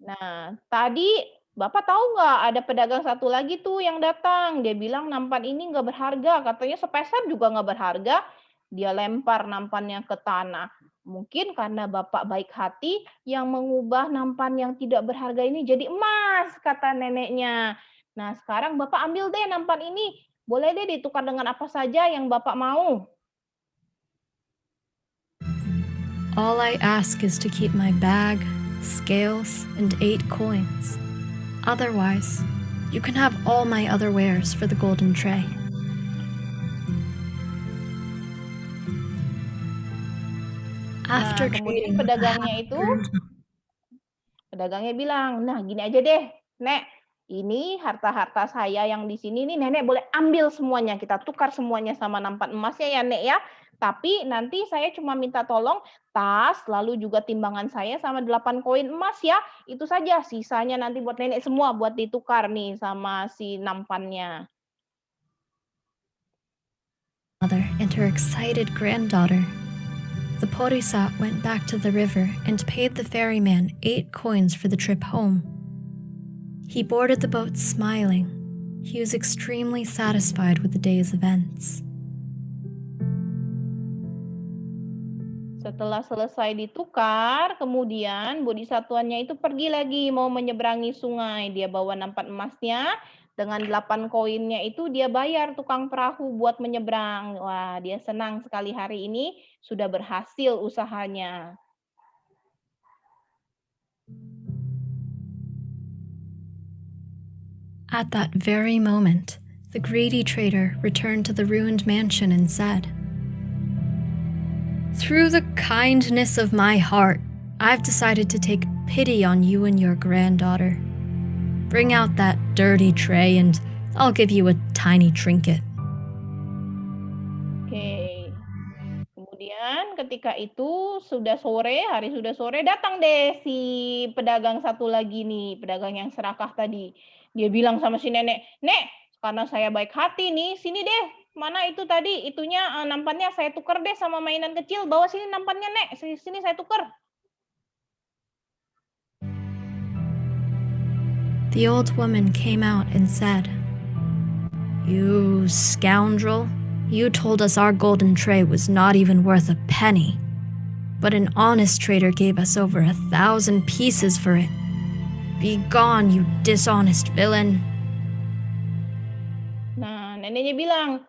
Nah, tadi Bapak tahu nggak ada pedagang satu lagi tuh yang datang. Dia bilang nampan ini nggak berharga. Katanya sepeser juga nggak berharga. Dia lempar nampannya ke tanah. Mungkin karena Bapak baik hati yang mengubah nampan yang tidak berharga ini jadi emas, kata neneknya. Nah, sekarang Bapak ambil deh nampan ini. Boleh deh ditukar dengan apa saja yang Bapak mau. "All I ask is to keep my bag, scales, and 8 coins. Otherwise, you can have all my other wares for the golden tray." After Nah, kemudian trading with the pedagangnya bilang, "Nah, gini aja deh, Nek. Ini harta-harta saya yang di sini nih, Nenek boleh ambil semuanya. Kita tukar semuanya sama nampan emasnya ya, Nek ya. Tapi nanti saya cuma minta tolong tas, lalu juga timbangan saya sama 8 koin emas ya. Itu saja, sisanya nanti buat Nenek semua buat ditukar nih sama si nampannya." mother and her excited granddaughter. The Porisat went back to the river and paid the ferryman 8 coins for the trip home. He boarded the boat smiling. He was extremely satisfied with the day's events. Setelah selesai ditukar, kemudian bodhisatwanya itu pergi lagi mau menyeberangi sungai. Dia bawa nampan emasnya, dengan 8 koinnya itu dia bayar tukang perahu buat menyeberang. Wah, dia senang sekali hari ini sudah berhasil usahanya. At that very moment, the greedy trader returned to the ruined mansion and said, "Through the kindness of my heart, I've decided to take pity on you and your granddaughter. Bring out that dirty tray and I'll give you a tiny trinket." Oke. Kemudian ketika itu sudah sore, hari sudah sore, datang deh si pedagang satu lagi nih, pedagang yang serakah tadi. Dia bilang sama si nenek, "Nek, karena saya baik hati nih, sini deh. Mana itu tadi? Itunya nampannya saya tuker deh sama mainan kecil. Bawa sini nampannya, Nek. Sini saya tuker." The old woman came out and said, "You scoundrel, you told us our golden tray was not even worth a penny, but an honest trader gave us over 1,000 pieces for it. Be gone, you dishonest villain." Nah, neneknya bilang,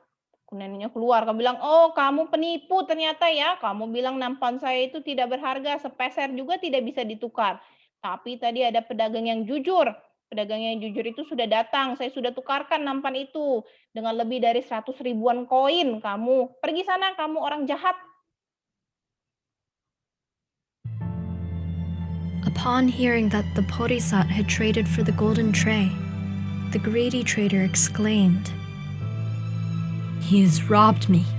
neneknya keluar, kamu bilang, "Oh, kamu penipu ternyata ya. Kamu bilang nampan saya itu tidak berharga, sepeser juga tidak bisa ditukar. Tapi tadi ada pedagang yang jujur. Pedagang yang jujur itu sudah datang. Saya sudah tukarkan nampan itu dengan lebih dari 100 ribuan koin. Kamu pergi sana, kamu orang jahat." Upon hearing that the Porisat had traded for the golden tray, the greedy trader exclaimed, "He has robbed me.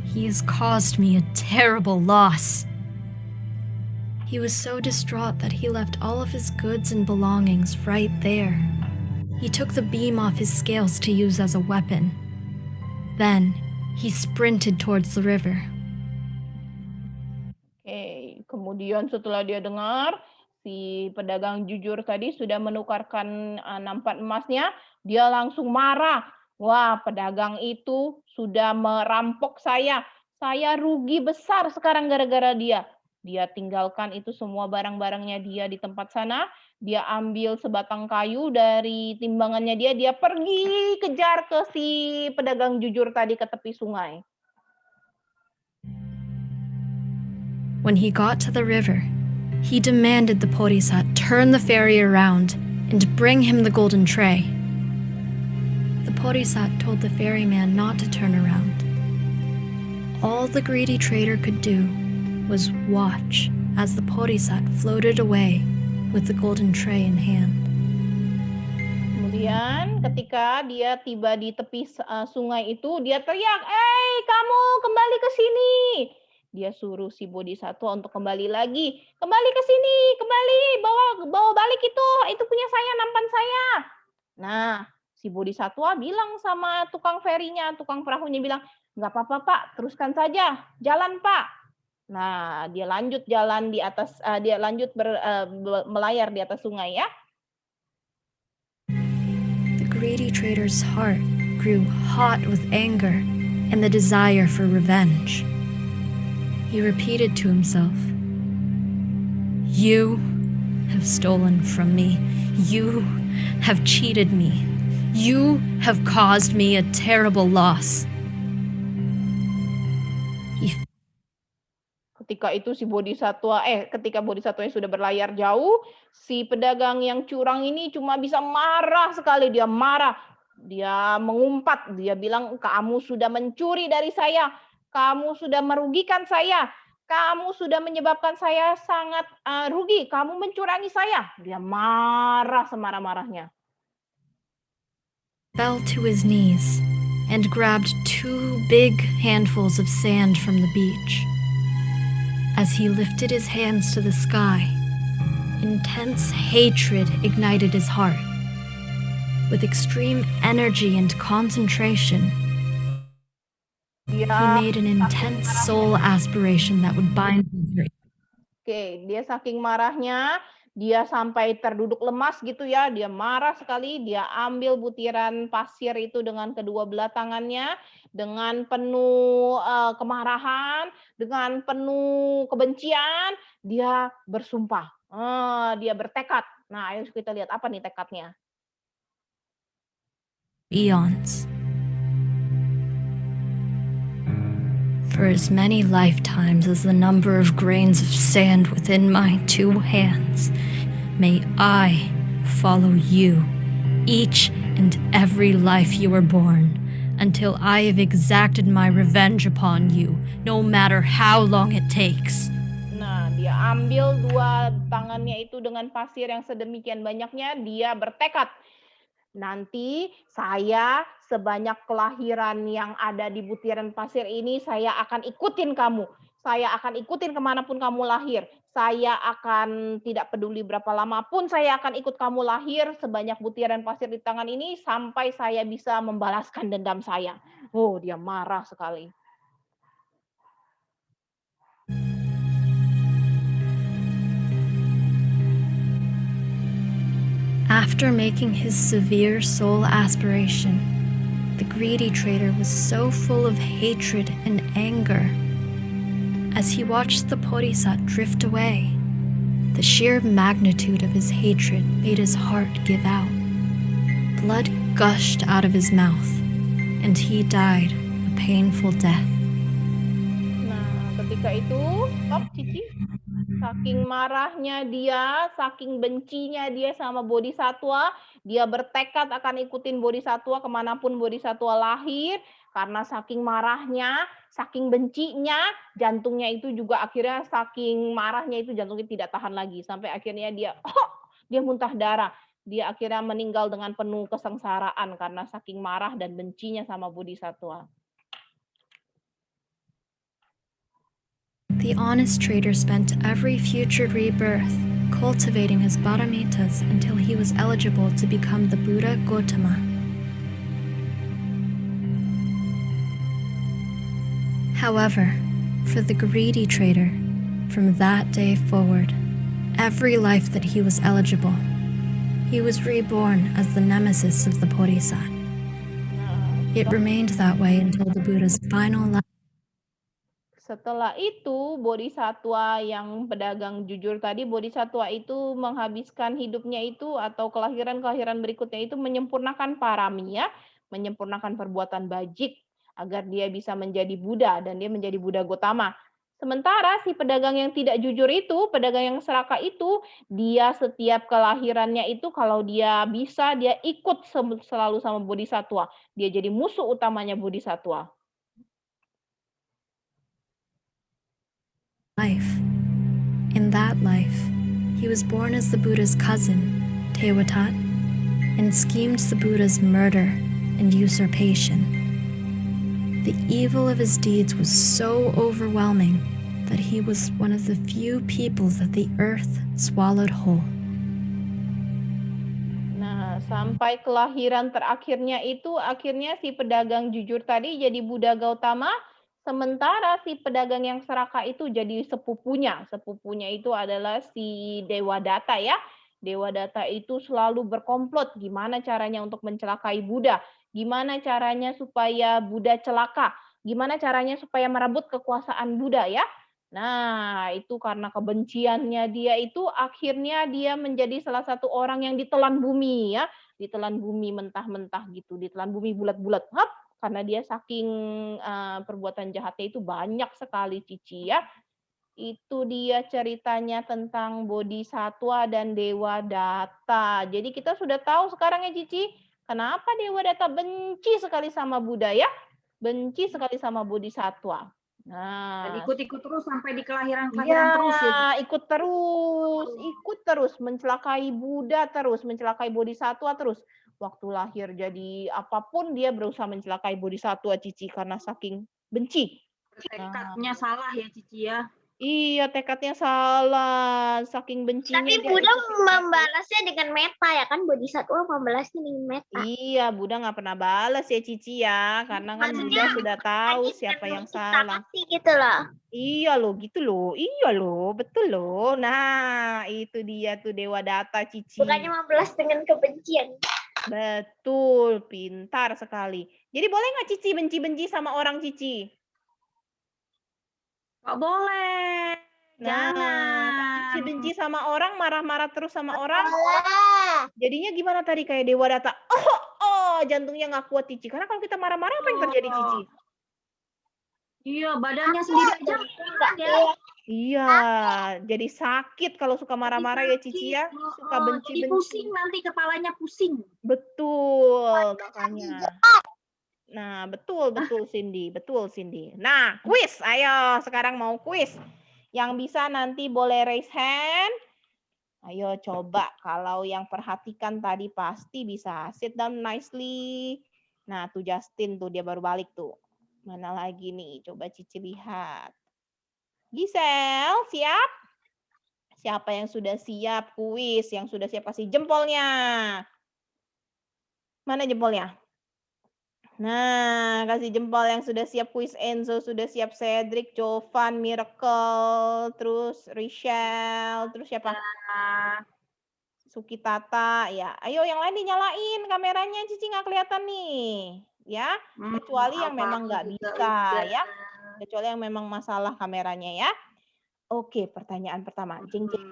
He has caused me a terrible loss." He was so distraught that he left all of his goods and belongings right there. He took the beam off his scales to use as a weapon. Then he sprinted towards the river. Oke, kemudian setelah dia dengar si pedagang jujur tadi sudah menukarkan nampan emasnya, dia langsung marah. "Wah, pedagang itu sudah merampok saya. Saya rugi besar sekarang gara-gara dia." Dia tinggalkan itu semua barang-barangnya dia di tempat sana. Dia ambil sebatang kayu dari timbangannya dia pergi kejar ke si pedagang jujur tadi ke tepi sungai. When he got to the river, he demanded the Porisat turn the ferry around and bring him the golden tray. The Porisat told the ferryman not to turn around. All the greedy trader could do was watch as the Porisat floated away with the golden tray in hand. Kemudian ketika dia tiba di tepi sungai itu, dia teriak, kamu kembali ke sini." Dia suruh si Bodhisattva untuk kembali lagi. "Kembali ke sini, kembali, bawa balik itu punya saya, nampan saya." Nah, si Bodhisattva bilang sama tukang ferinya, tukang perahunya bilang, "Nggak apa-apa Pak, teruskan saja, jalan Pak." Nah, dia lanjut jalan di atas, dia lanjut melayar di atas sungai ya. The greedy trader's heart grew hot with anger and the desire for revenge. He repeated to himself, "You have stolen from me. You have cheated me. You have caused me a terrible loss." Ketika itu ketika Bodhisattva sudah berlayar jauh, si pedagang yang curang ini cuma bisa marah sekali. Dia marah, dia mengumpat, dia bilang, "Kamu sudah mencuri dari saya, kamu sudah merugikan saya, kamu sudah menyebabkan saya sangat rugi, kamu mencurangi saya." Dia marah semarah-marahnya. Fell to his knees and grabbed 2 big handfuls of sand from the beach. As he lifted his hands to the sky, intense hatred ignited his heart. With extreme energy and concentration, he made an intense soul aspiration that would bind him. Oke, dia saking marahnya, dia sampai terduduk lemas gitu ya. Dia marah sekali, dia ambil butiran pasir itu dengan kedua belah tangannya, dengan penuh kemarahan, dengan penuh kebencian, dia bersumpah. Dia bertekad. Nah, ayo kita lihat apa nih tekadnya. Eons. For as many lifetimes as the number of grains of sand within my 2 hands, may I follow you, each and every life you were born, until I have exacted my revenge upon you, no matter how long it takes. Nah, dia ambil 2 tangannya itu dengan pasir yang sedemikian banyaknya, dia bertekad, "Nanti saya sebanyak kelahiran yang ada di butiran pasir ini, saya akan ikutin kamu. Saya akan ikutin kemanapun kamu lahir. Saya akan tidak peduli berapa lama pun saya akan ikut kamu lahir sebanyak butiran pasir di tangan ini sampai saya bisa membalaskan dendam saya. Oh, dia marah sekali. After making his severe soul aspiration, the greedy trader was so full of hatred and anger. As he watched the Bodhisattva drift away, the sheer magnitude of his hatred made his heart give out. Blood gushed out of his mouth, and he died a painful death. Nah, ketika itu, stop Cici. Saking marahnya dia, saking bencinya dia sama Bodhisatwa, dia bertekad akan ikutin Bodhisatwa kemanapun Bodhisatwa lahir. Karena saking marahnya, saking bencinya, jantungnya itu juga akhirnya saking marahnya itu jantungnya tidak tahan lagi. Sampai akhirnya dia muntah darah. Dia akhirnya meninggal dengan penuh kesengsaraan karena saking marah dan bencinya sama Bodhisatwa. The honest trader spent every future rebirth cultivating his paramitas until he was eligible to become the Buddha Gautama. However, for the greedy trader, from that day forward, every life that he was eligible, he was reborn as the nemesis of the Bodhisattva. It remained that way until the Buddha's final life. Setelah itu, bodhisatwa yang pedagang jujur tadi, bodhisatwa itu menghabiskan hidupnya itu atau kelahiran-kelahiran berikutnya itu menyempurnakan parami ya, menyempurnakan perbuatan bajik agar dia bisa menjadi Buddha dan dia menjadi Buddha Gautama. Sementara si pedagang yang tidak jujur itu, pedagang yang serakah itu, dia setiap kelahirannya itu kalau dia bisa dia ikut selalu sama bodhisatwa. Dia jadi musuh utamanya bodhisatwa. Life. In that life, he was born as the Buddha's cousin, Tewatat, and schemed the Buddha's murder and usurpation. The evil of his deeds was so overwhelming that he was one of the few people that the earth swallowed whole. Nah, sampai kelahiran terakhirnya itu akhirnya si pedagang jujur tadi jadi Buddha Gautama, sementara si pedagang yang serakah itu jadi sepupunya. Sepupunya itu adalah si Dewadatta ya. Dewadatta itu selalu berkomplot gimana caranya untuk mencelakai Buddha, gimana caranya supaya Buddha celaka, gimana caranya supaya merebut kekuasaan Buddha ya. Nah, itu karena kebenciannya dia itu akhirnya dia menjadi salah satu orang yang ditelan bumi ya, ditelan bumi mentah-mentah gitu, ditelan bumi bulat-bulat. Hap, karena dia saking perbuatan jahatnya itu banyak sekali Cici ya. Itu dia ceritanya tentang Bodhisatwa dan Dewadatta. Jadi kita sudah tahu sekarang ya Cici, kenapa Dewadatta benci sekali sama Buddha ya? Benci sekali sama Bodhisatwa. Nah, Dan ikut-ikut terus sampai di kelahiran-kelahiran iya, terus ya. ikut terus, mencelakai Buddha terus, mencelakai Bodhisatwa terus. Waktu lahir jadi apapun dia berusaha mencelakai Bodhisatwa Cici karena saking benci. Tekadnya salah ya Cici ya. Iya, tekadnya salah, saking bencinya Tapi dia Buddha ikut. membalasnya dengan meta ya kan, Bodhisatwa membalasnya dengan meta. Iya, Buddha nggak pernah balas ya Cici ya, karena kan Buddha sudah tahu siapa yang salah. Gitu loh. Iya loh, gitu loh. Iya loh, betul loh. Nah, itu dia tuh Dewadatta Cici. Bukannya membalas dengan kebencian. Betul, pintar sekali. Jadi boleh nggak Cici benci-benci sama orang Cici? Nggak boleh. Nah, Jangan. Cici benci sama orang, marah-marah terus sama orang. Boleh. Jadinya gimana tadi kayak Dewadatta? Jantungnya nggak kuat Cici. Karena kalau kita marah-marah apa yang terjadi Cici? Iya, badannya sendiri aja kuat ya. Iya, jadi sakit kalau suka marah-marah ya Cici ya. Suka Jadi benci-benci. pusing nanti kepalanya pusing. Betul, makanya. Nah, betul Cindy, betul Cindy. Nah, kuis, ayo sekarang mau kuis. Yang bisa nanti boleh raise hand. Ayo coba, kalau yang perhatikan tadi pasti bisa. Sit down nicely. Nah, tuh Justin tuh dia baru balik tuh. Mana lagi nih? Coba Cici lihat. Gisel, siap? Siapa yang sudah siap kuis? Yang sudah siap kasih jempolnya. Mana jempolnya? Nah, kasih jempol yang sudah siap kuis. Enzo sudah siap, Cedric, Jovan, Miracle, terus Richelle, terus siapa? Suki Tata, ya. Ayo yang lain dinyalain kameranya, Cici nggak kelihatan nih. Ya, kecuali yang memang nggak bisa ya. Kecuali yang memang masalah kameranya ya. Oke, pertanyaan pertama. Jeng jeng.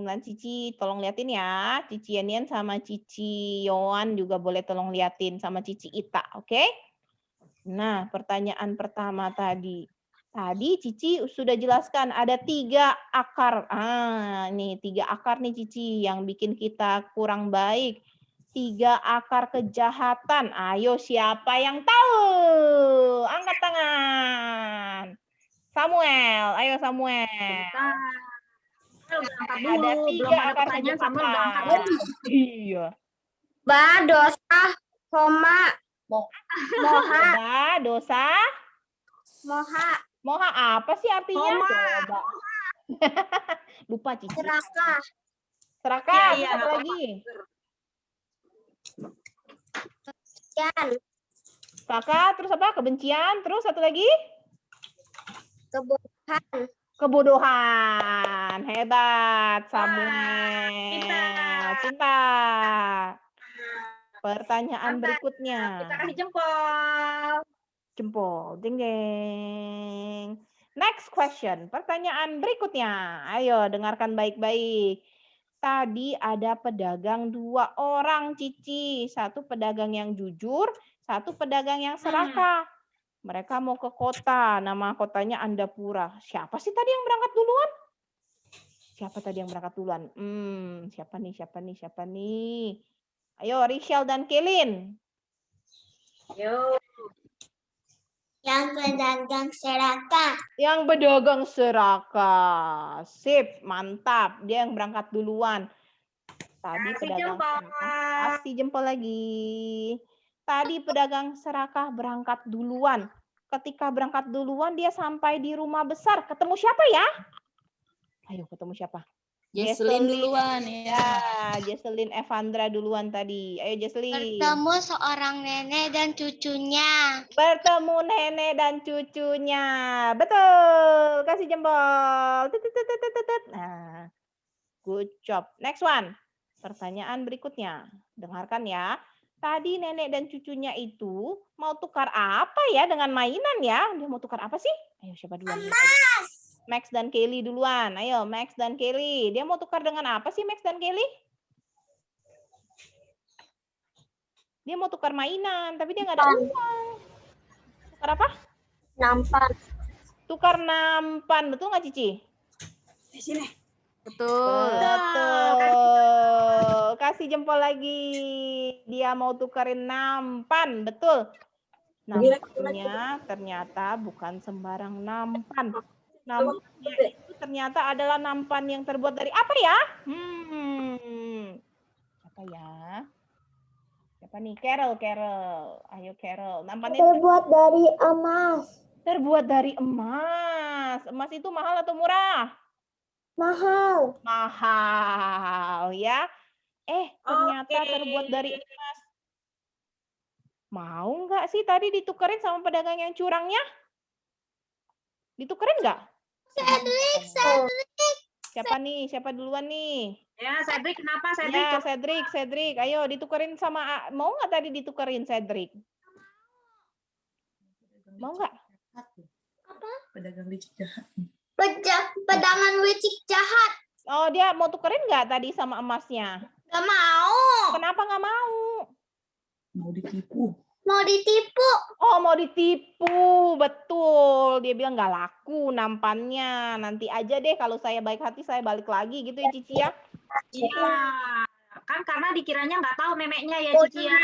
Nan Cici tolong liatin ya. Cici Yenian sama Cici Yohan juga boleh tolong liatin sama Cici Ita, oke? Nah, pertanyaan pertama tadi. Tadi Cici sudah jelaskan ada 3 akar. Nih 3 akar nih Cici yang bikin kita kurang baik. 3 akar kejahatan. Ayo siapa yang tahu? Angkat tangan. Samuel, ayo Samuel. Ada 3 akar kejahatan. Iya. Dosa, Homa, Moha, Dosa. Moha, Moha apa sih artinya? Homa. Coba. Lupa Cici. Serakah, Serakah, Iya, satu nggak lagi. Kian, Serakah, terus apa? Kebencian, terus satu lagi? Kebodohan, Kebodohan. Hebat, Samuel. Cinta. Pertanyaan berikutnya. Kita kasih jempol. Jempol. Jeng jeng. Next question. Pertanyaan berikutnya. Ayo dengarkan baik-baik. Tadi ada pedagang 2 orang, Cici. 1 pedagang yang jujur, 1 pedagang yang serakah. Mereka mau ke kota. Nama kotanya Andapura. Siapa sih tadi yang berangkat duluan? Siapa tadi yang berangkat duluan? Siapa nih? Ayo, Richelle dan Kelin. Yo. yang pedagang serakah, Yang pedagang serakah. Sip, mantap. Dia yang berangkat duluan. Tadi Kasih pedagang jempol. serakah. Kasih jempol lagi. Tadi pedagang serakah berangkat duluan. Ketika berangkat duluan, dia sampai di rumah besar. Ketemu siapa ya? Ayo, ketemu siapa? Jesselyn duluan ya. Ya, Jesselyn Evandra duluan tadi. Ayo, Jesselyn. bertemu seorang nenek dan cucunya. Bertemu nenek dan cucunya. Betul. Kasih jempol. Tut, tut, tut, tut, tut, tut. Nah, good job. Next one. Pertanyaan berikutnya. Dengarkan ya. Tadi nenek dan cucunya itu mau tukar apa ya dengan mainan ya? Dia mau tukar apa sih? Ayo siapa duluan? Max dan Kelly duluan. Ayo Max dan Kelly. Dia mau tukar dengan apa sih Max dan Kelly? Dia mau tukar mainan, tapi dia nggak ada uang. Tukar apa? Nampan. Tukar nampan. Betul nggak Cici? Sini. Betul. Betul. Kasih jempol lagi. Dia mau tukarin nampan. Betul. Nampannya ternyata bukan sembarang nampan. Nampannya itu ternyata adalah nampan yang terbuat dari apa ya? Apa ya? Siapa nih? Carol. Ayo Carol. Nampannya Terbuat dari emas. terbuat dari emas. Emas itu mahal atau murah? Mahal. Mahal ya. Ternyata Oke. terbuat dari emas. Mau nggak sih tadi ditukerin sama pedagang yang curangnya? Ditukerin nggak? Cedric. Siapa nih? Siapa duluan nih? Ya, Cedric kenapa Cedric? Ya, Cedric. Ayo ditukerin sama, mau nggak tadi ditukerin Cedric? Mau nggak? Pedagang licik jahat. Pedangan licik jahat. Oh, dia mau tukerin nggak tadi sama emasnya? Gak mau. Kenapa nggak mau? Mau ditipu. Mau ditipu. Oh, mau ditipu. Betul. Dia bilang nggak laku nampannya. Nanti aja deh kalau saya baik hati saya balik lagi gitu ya Cici ya. Iya. Kan karena dikiranya nggak tahu neneknya ya Cici ya.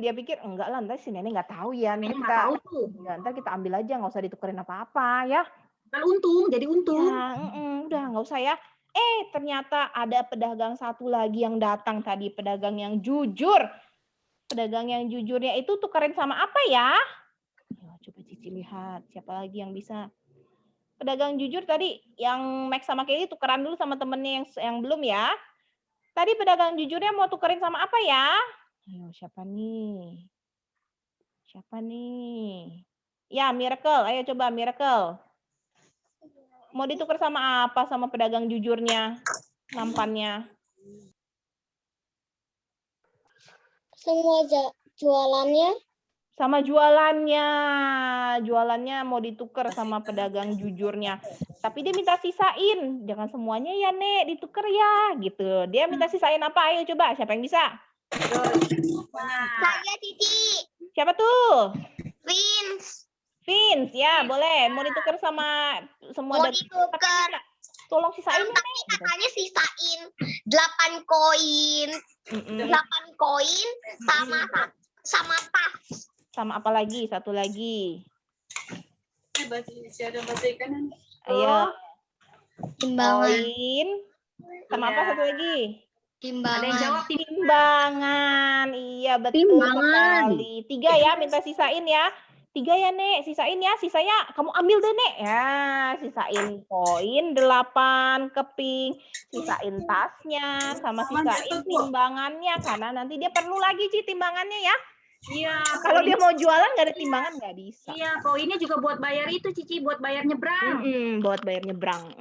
Dia pikir enggak lah, ntar si nenek nggak tahu ya. Neneknya nggak tahu tuh. Ya, ntar kita ambil aja, nggak usah ditukerin apa-apa ya. Kan untung, jadi untung. Ya, udah nggak usah ya. Ternyata ada pedagang satu lagi yang datang tadi, pedagang yang jujur. Pedagang yang jujurnya itu tukerin sama apa ya? Ayo, coba Cici lihat, siapa lagi yang bisa Pedagang jujur tadi yang Max sama Kelly tukeran dulu sama temennya yang belum ya. Tadi pedagang jujurnya mau tukerin sama apa ya? Ayo, siapa nih? Siapa nih? Ya, Miracle. Ayo coba Miracle. Mau ditukar sama apa sama pedagang jujurnya? Nampannya. Semua jualannya. Sama jualannya. Jualannya mau ditukar sama pedagang jujurnya. Tapi dia minta sisain. Jangan semuanya ya, Nek, ditukar ya. Gitu. Dia minta sisain apa? Ayo coba. Siapa yang bisa? Saya Titi. Siapa tuh? Vince. Vince, ya boleh. Mau ditukar sama semua. Mau ditukar. Tolong sisain. Tapi kakaknya sisain 8 koin. 8 koin sama tas. Sama apa lagi? Satu lagi. Bahasa ikan. Ayo. Timbangan. Koin. Sama apa satu lagi? Ada yang jawab Timbangan. Iya, betul Timbangan. sekali. 3 ya, minta sisain ya. 3 ya, Nek. Sisain ya. Sisanya kamu ambil deh, Nek. Ya, sisain koin 8 keping. Sisain tasnya. Sama sisain timbangannya. Karena nanti dia perlu lagi, Ci, timbangannya ya. Iya, Kalau dia mau jualan nggak ada timbangan nggak bisa. iya, koinnya juga buat bayar itu, Cici, buat bayar nyebrang. Buat bayar nyebrang.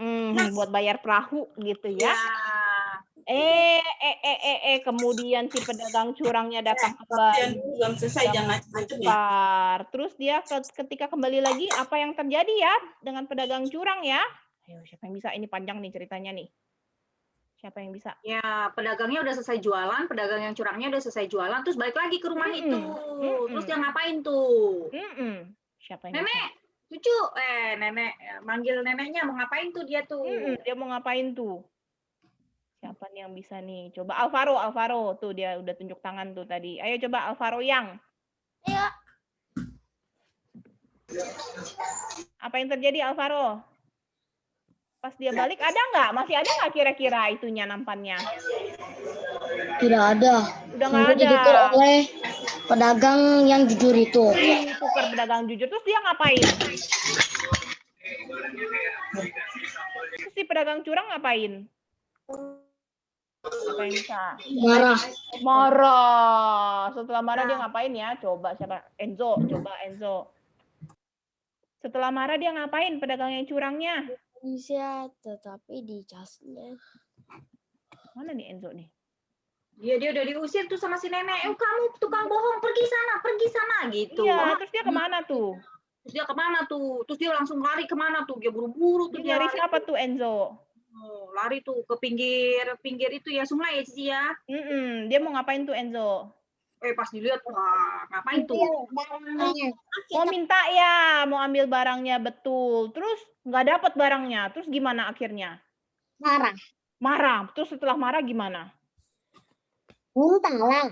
Buat bayar perahu gitu ya. Ya. Kemudian si pedagang curangnya datang kembali. Belum selesai, jangan macam ya. Bentar. Terus dia ketika kembali lagi, apa yang terjadi ya dengan pedagang curang ya? Ayo, siapa yang bisa? Ini panjang nih ceritanya nih. Siapa yang bisa? Ya, pedagangnya udah selesai jualan, pedagang yang curangnya udah selesai jualan, terus balik lagi ke rumah itu. Terus dia ngapain tuh? Siapa yang Nenek, cucu, nenek, manggil neneknya mau ngapain tuh dia tuh? Dia mau ngapain tuh? Siapa nih yang bisa nih? Coba Alvaro tuh dia udah tunjuk tangan tuh tadi. Ayo coba Alvaro yang. Ayo. Apa yang terjadi Alvaro? Pas dia balik ada nggak? Masih ada nggak kira-kira itunya nampannya? Tidak ada. Udah nggak ada. Ditukar oleh pedagang yang jujur itu. Tukar pedagang jujur. Terus dia ngapain? Terus si pedagang curang ngapain? Apa yang bisa? Marah. Setelah marah dia ngapain ya? Coba siapa? Enzo. Coba Enzo. Setelah marah dia ngapain pedagang yang curangnya? Bisa, tetapi dicasnya. Mana nih Enzo nih? Dia udah diusir tuh sama si nenek. Kamu tukang bohong, pergi sana gitu. Iya, terus dia kemana tuh? Terus dia kemana tuh? Terus dia langsung lari kemana tuh? Dia buru-buru tuh Dia nyari siapa tuh Enzo? lari tuh ke pinggir itu ya sungai ya Cici ya. Dia mau ngapain tuh Enzo? Pas dilihat, wah ngapain tuh? Mau minta ya, mau ambil barangnya betul. Terus nggak dapat barangnya. Terus gimana akhirnya? Marah. Terus setelah marah gimana? Muntah lah.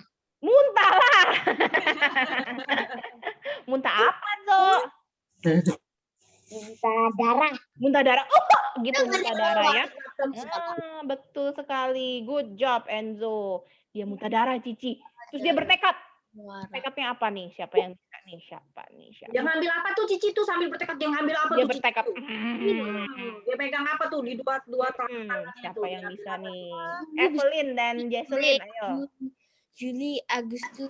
Muntah apa, Zo? Muntah darah. Gitu muntah darah ya. Betul sekali. Good job Enzo. Dia muntah darah, Cici. Terus dia bertekad. Tekadnya apa nih? Siapa yang bisa nih? Siapa? Dia ngambil apa tuh Cici tuh sambil bertekad? Dia ngambil apa Dia tuh? bertekad. Dia pegang apa tuh di dua tangan? Siapa yang bisa nih? Evelyn dan Jesselyn, ayo. Juli, Agustus.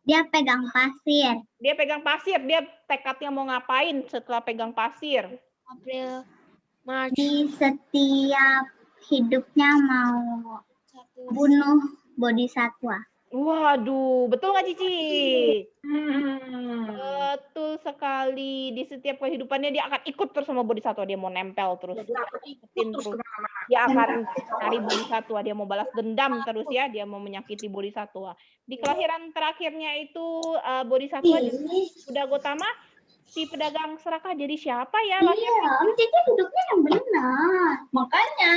Dia pegang pasir. Dia tekadnya mau ngapain setelah pegang pasir? April, Maret. Di setiap hidupnya mau bunuh bodhisatwa. Waduh, betul nggak Cici? Betul sekali. Di setiap kehidupannya dia akan ikut terus sama bodhisatwa. Dia mau nempel terus. Dia akan cari bodhisatwa. Dia mau balas dendam terus ya. Dia mau menyakiti bodhisatwa. Di kelahiran terakhirnya itu bodhisatwa Buddha Gotama, si pedagang serakah jadi siapa ya lahirnya? Cici hidupnya yang benar. Makanya.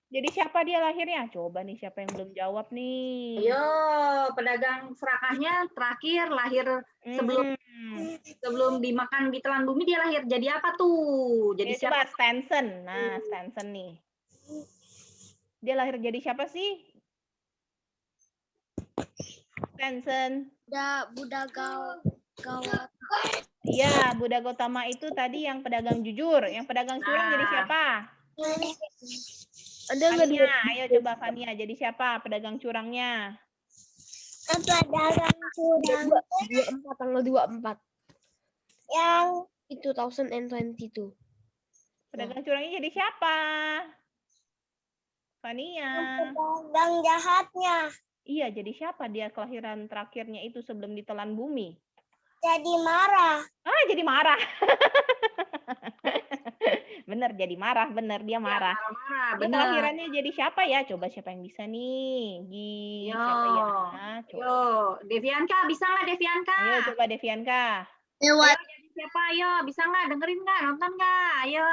Jadi siapa dia lahirnya? Coba nih siapa yang belum jawab nih? Ayo, pedagang serakahnya terakhir lahir sebelum dimakan ditelan bumi dia lahir jadi apa tuh? Jadi siapa? Coba Stanson. Nah, Stanson nih. Dia lahir jadi siapa sih? Stanson. Buddha Gawat. Iya, Buddha Gautama itu tadi yang pedagang jujur. Yang pedagang curang jadi siapa? Ada nggak Fania, ayo coba Fania. Jadi siapa pedagang curangnya? pedagang curang 24 tanggal 24 yang 2022. Pedagang curangnya jadi siapa? Fania. pedagang jahatnya Iya, jadi siapa dia kelahiran terakhirnya itu sebelum ditelan bumi? jadi marah. Ah, jadi marah. Bener, jadi marah. Bener, dia marah. Marah-marah, Dia benar. kelahirannya jadi siapa ya? Coba siapa yang bisa nih? Yo. Siapa ya? Coba. Yo, Devianka, bisa nggak Devianka? Ayo coba Devianka. Ayo, jadi siapa? Ayo, bisa nggak? Dengerin nggak? Nonton nggak? Ayo.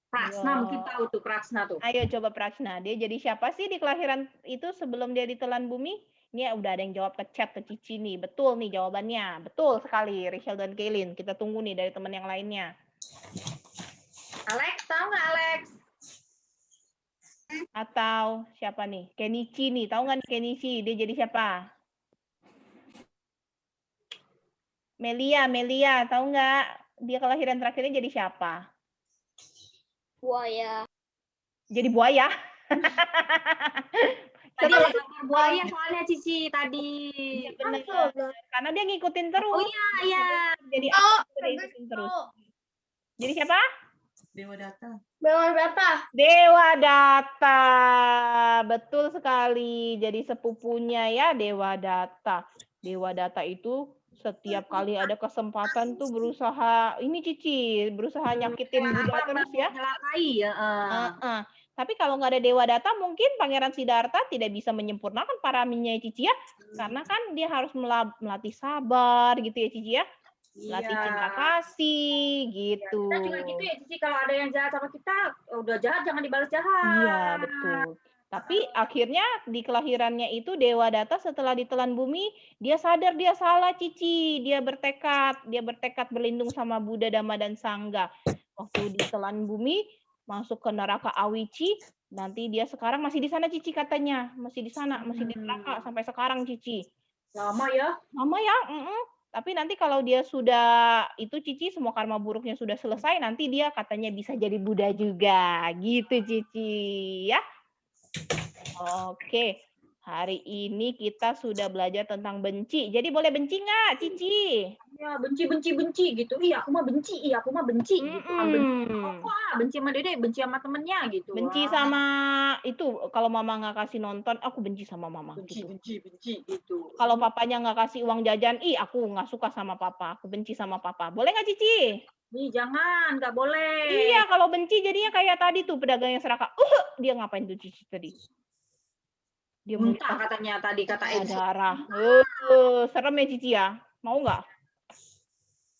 Praksna, Ayo. mungkin tahu tuh Praksna tuh. Ayo coba Prachna. Dia jadi siapa sih di kelahiran itu sebelum dia ditelan bumi? Ini udah ada yang jawab ke chat ke Cici nih. Betul nih jawabannya. Betul sekali Rachel dan Kaylin. Kita tunggu nih dari teman yang lainnya. Alex, tahu nggak Alex? Atau siapa nih? Kenichi nih. Tahu nggak nih Kenichi? Dia jadi siapa? Melia. Tahu nggak? Dia kelahiran terakhirnya jadi siapa? Buaya. Jadi buaya. Tadi ada gambar buaya soalnya Cici tadi. Iya, bener. Karena dia ngikutin terus. Oh iya. Jadi dia ikutin terus. Jadi siapa? Dewa Data. Dewa Data. Betul sekali. Jadi sepupunya ya Dewa Data. Dewa Data itu setiap kali ada kesempatan tuh berusaha, ini Cici, berusaha nyakitin Buddha terus ya. Nyelakai ya. Tapi kalau nggak ada Dewa Data, mungkin Pangeran Siddhartha tidak bisa menyempurnakan paraminya ya Cici ya. Karena kan dia harus melatih sabar gitu ya Cici ya. Melatih cinta kasih gitu. Kita juga gitu ya Cici, kalau ada yang jahat sama kita, udah jahat jangan dibalas jahat. Iya, betul. Tapi akhirnya di kelahirannya itu Dewa Data setelah ditelan bumi, dia sadar dia salah Cici. Dia bertekad berlindung sama Buddha, Dhamma, dan Sangha. Waktu ditelan bumi, masuk ke neraka Awici, nanti dia sekarang masih di sana Cici katanya. Masih di sana, masih di neraka sampai sekarang Cici. Lama ya? Lama ya, Tapi nanti kalau dia sudah, itu Cici semua karma buruknya sudah selesai, nanti dia katanya bisa jadi Buddha juga. Gitu Cici, ya. Oke, hari ini kita sudah belajar tentang benci. Jadi boleh benci nggak, Cici? Ya, benci gitu. Iya, aku mah benci. Gitu. Benci sama Dede, benci sama temennya gitu. Benci sama itu, kalau mama nggak kasih nonton, aku benci sama mama. Benci gitu. Kalau papanya nggak kasih uang jajan, aku nggak suka sama papa. Aku benci sama papa. Boleh nggak, Cici? Ih, jangan, nggak boleh. Iya, kalau benci jadinya kayak tadi tuh pedagang yang serakah. Dia ngapain tuh Cici tadi? Dia muntah katanya tadi, kata Edson. Darah. Serem ya Cici ya. Mau nggak?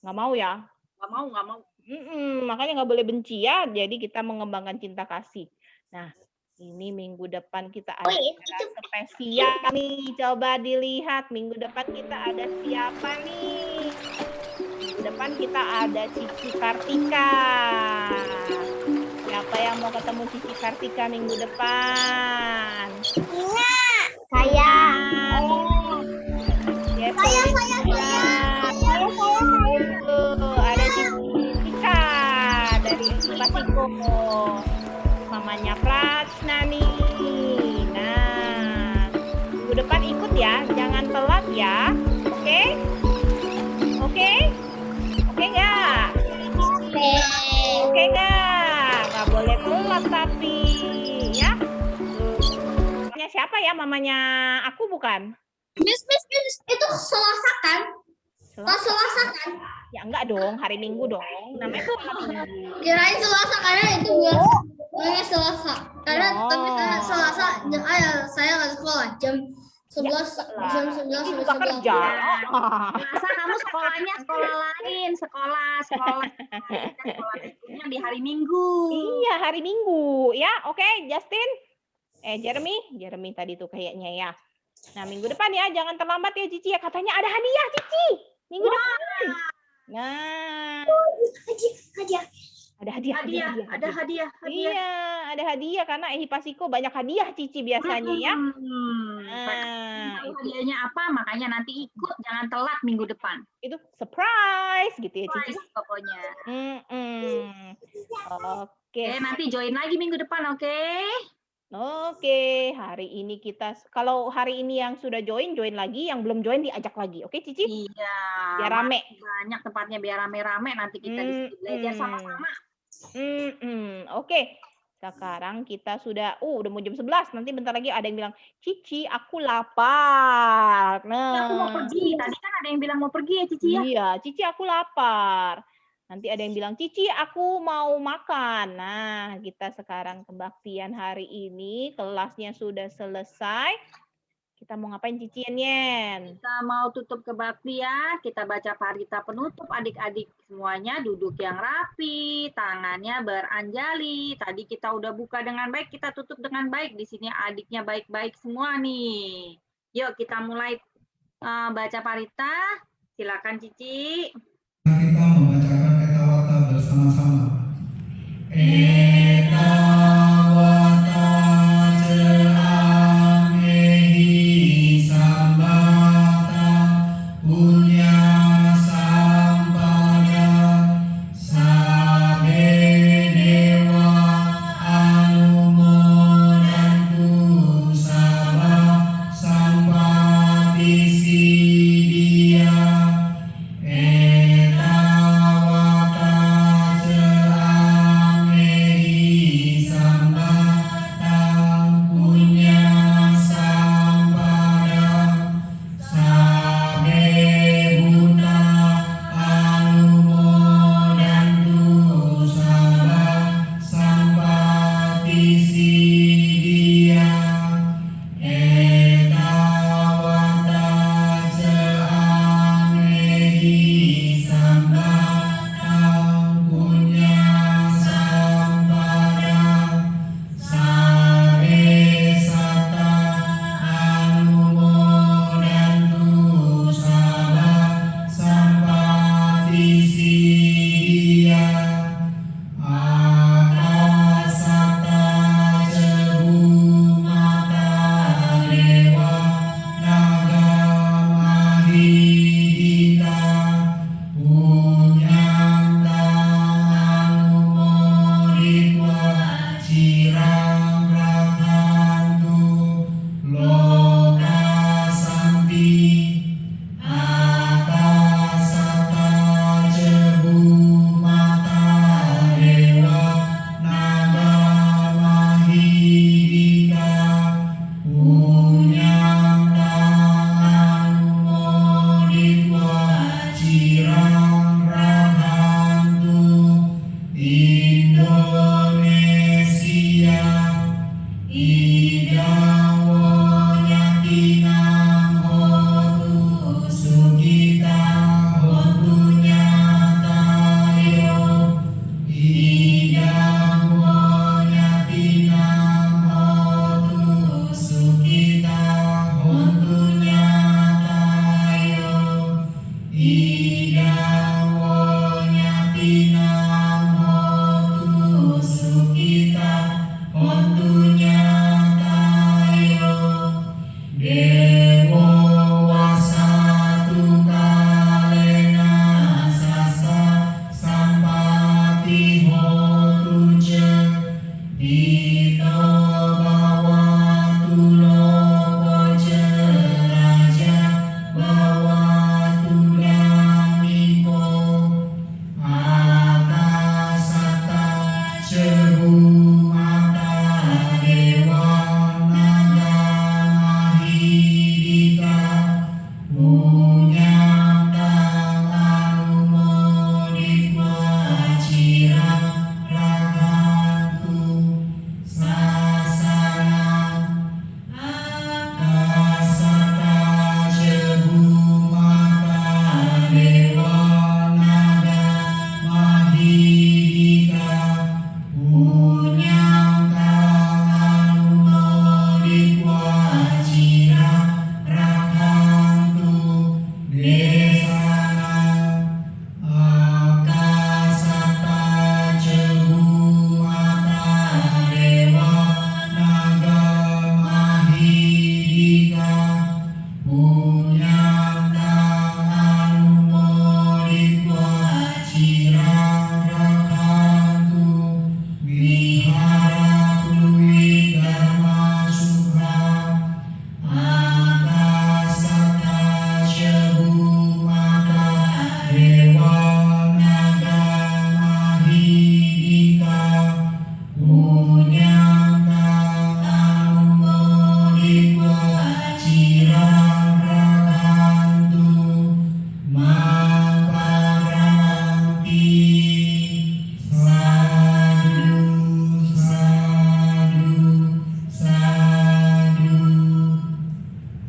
Nggak mau ya? Nggak mau. Makanya nggak boleh benci ya. Jadi kita mengembangkan cinta kasih. Nah, ini minggu depan kita ada spesial nih. Coba dilihat minggu depan kita ada siapa nih? Minggu depan kita ada Cici Kartika. Siapa yang mau ketemu Cici Kartika minggu depan? Saya. Ada Cici Kartika dari Pasiko. Mamanya Prachna nih. Nah, minggu depan ikut ya, jangan telat ya. Oke? Oke nggak? Oke nggak? Nggak boleh telat tapi ya. Mamanya siapa ya? Mamanya aku bukan? Miss, itu Selasa kan? Selasa kan? Ya enggak dong, hari Minggu dong. Namanya tuh hari Minggu. Kirain Selasa karena itu bulan Selasa. Tapi karena Selasa, saya nggak sekolah jam 11 sampai Buka 11. kerja. Masa kamu sekolahnya sekolah lain, sekolah di hari Minggu. Iya, hari Minggu. Ya, oke, Justin. Jeremy tadi tuh kayaknya ya. Nah, minggu depan ya, jangan terlambat ya Cici ya. Katanya ada hadiah Cici. Minggu depan. Nah. Ada hadiah. Ada hadiah. Iya, ada hadiah karena Pasiko banyak hadiah Cici biasanya ya. Nah, itu hadiahnya apa, makanya nanti ikut, jangan telat minggu depan. Itu surprise gitu ya Cici. Surprise pokoknya. Oke. Oke, nanti join lagi minggu depan, oke? Oke, hari ini kalau hari ini yang sudah join lagi, yang belum join diajak lagi. Oke, Cici? Iya. Biar rame. Banyak tempatnya biar rame-rame nanti kita di sini belajar sama-sama. Oke. Sekarang kita udah mau jam 11. Nanti bentar lagi ada yang bilang, "Cici, aku lapar." Aku mau pergi. Tadi kan ada yang bilang mau pergi ya, Cici ya? Iya, Cici aku lapar. Nanti ada yang bilang, "Cici aku mau makan." Nah, kita sekarang kebaktian hari ini, kelasnya sudah selesai. Kita mau ngapain Cici Yen? Kita mau tutup kebaktian, kita baca parita penutup, adik-adik semuanya duduk yang rapi, tangannya beranjali. Tadi kita udah buka dengan baik, kita tutup dengan baik. Di sini adiknya baik-baik semua nih. Yuk kita mulai baca parita. Silakan Cici. Kita membacakan Etawata bersama-sama. Etawata ceamehi sambata punya sampada sabe dewa anumodantu sabah sampati sidia. Etawata ceamehi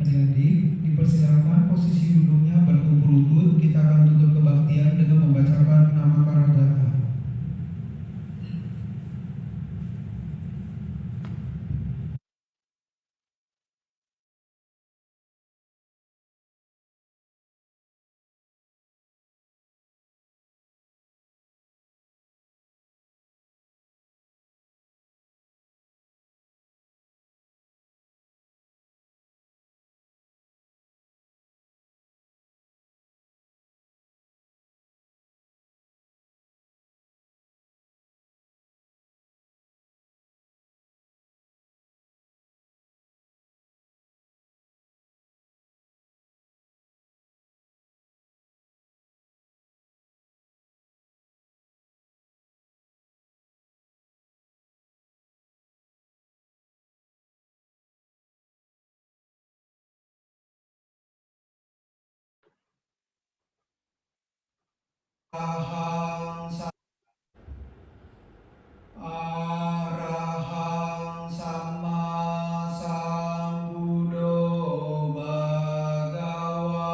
Adik-adik, dipersilakan posisi duduknya bertumpul lutut. Kita akan tutup kebaktian dengan membacakan nama para dato. Arahang Sama Sambuddho Bhagawa.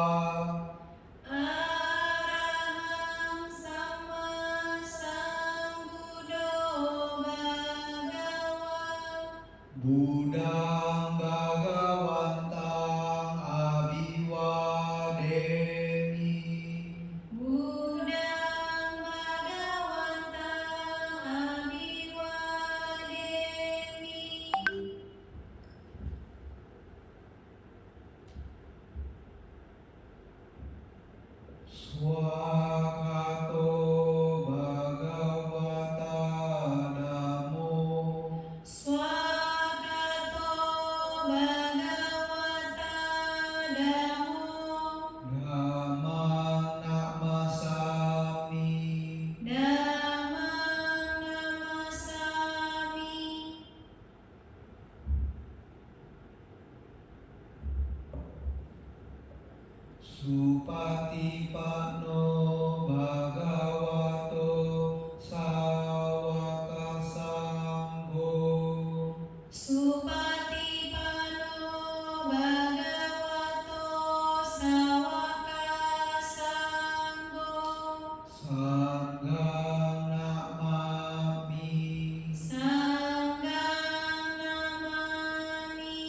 Arahang Sama Sambuddho Bhagawa. Budang Bhagawantang Abiwademi. Budang Bhagawantang Abiwademi. Swakato Bhagavata Namo. Swakato Bhagawata Namo. Dhammang Namasami. Dhammang Namasami. Supatipano Bhagavato Sawaka Sangho. Supatipano Bhagavato Sawaka Sangho. Sanghang Namami. Sanghang Namami.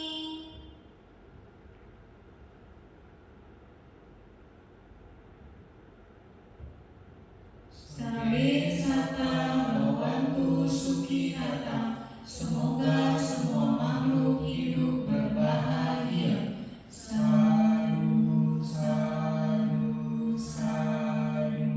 Sabe Sata Bhavantu Sukhihatang. Semoga semua makhluk hidup berbahagia. Sadu, sadu, sadu.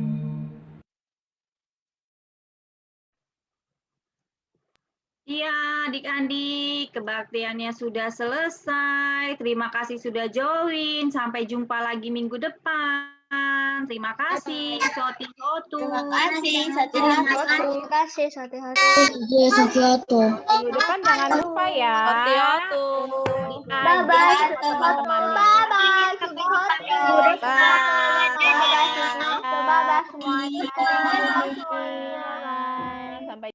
Iya, adik-adik, kebaktiannya sudah selesai. Terima kasih sudah join. Sampai jumpa lagi minggu depan. Terima kasih. Soti Hotu. Terima kasih, hati-hati. Terima kasih, hati-hati. Minggu depan jangan lupa ya. Bye-bye. Teman-teman. Bye-bye. Bye-bye semuanya.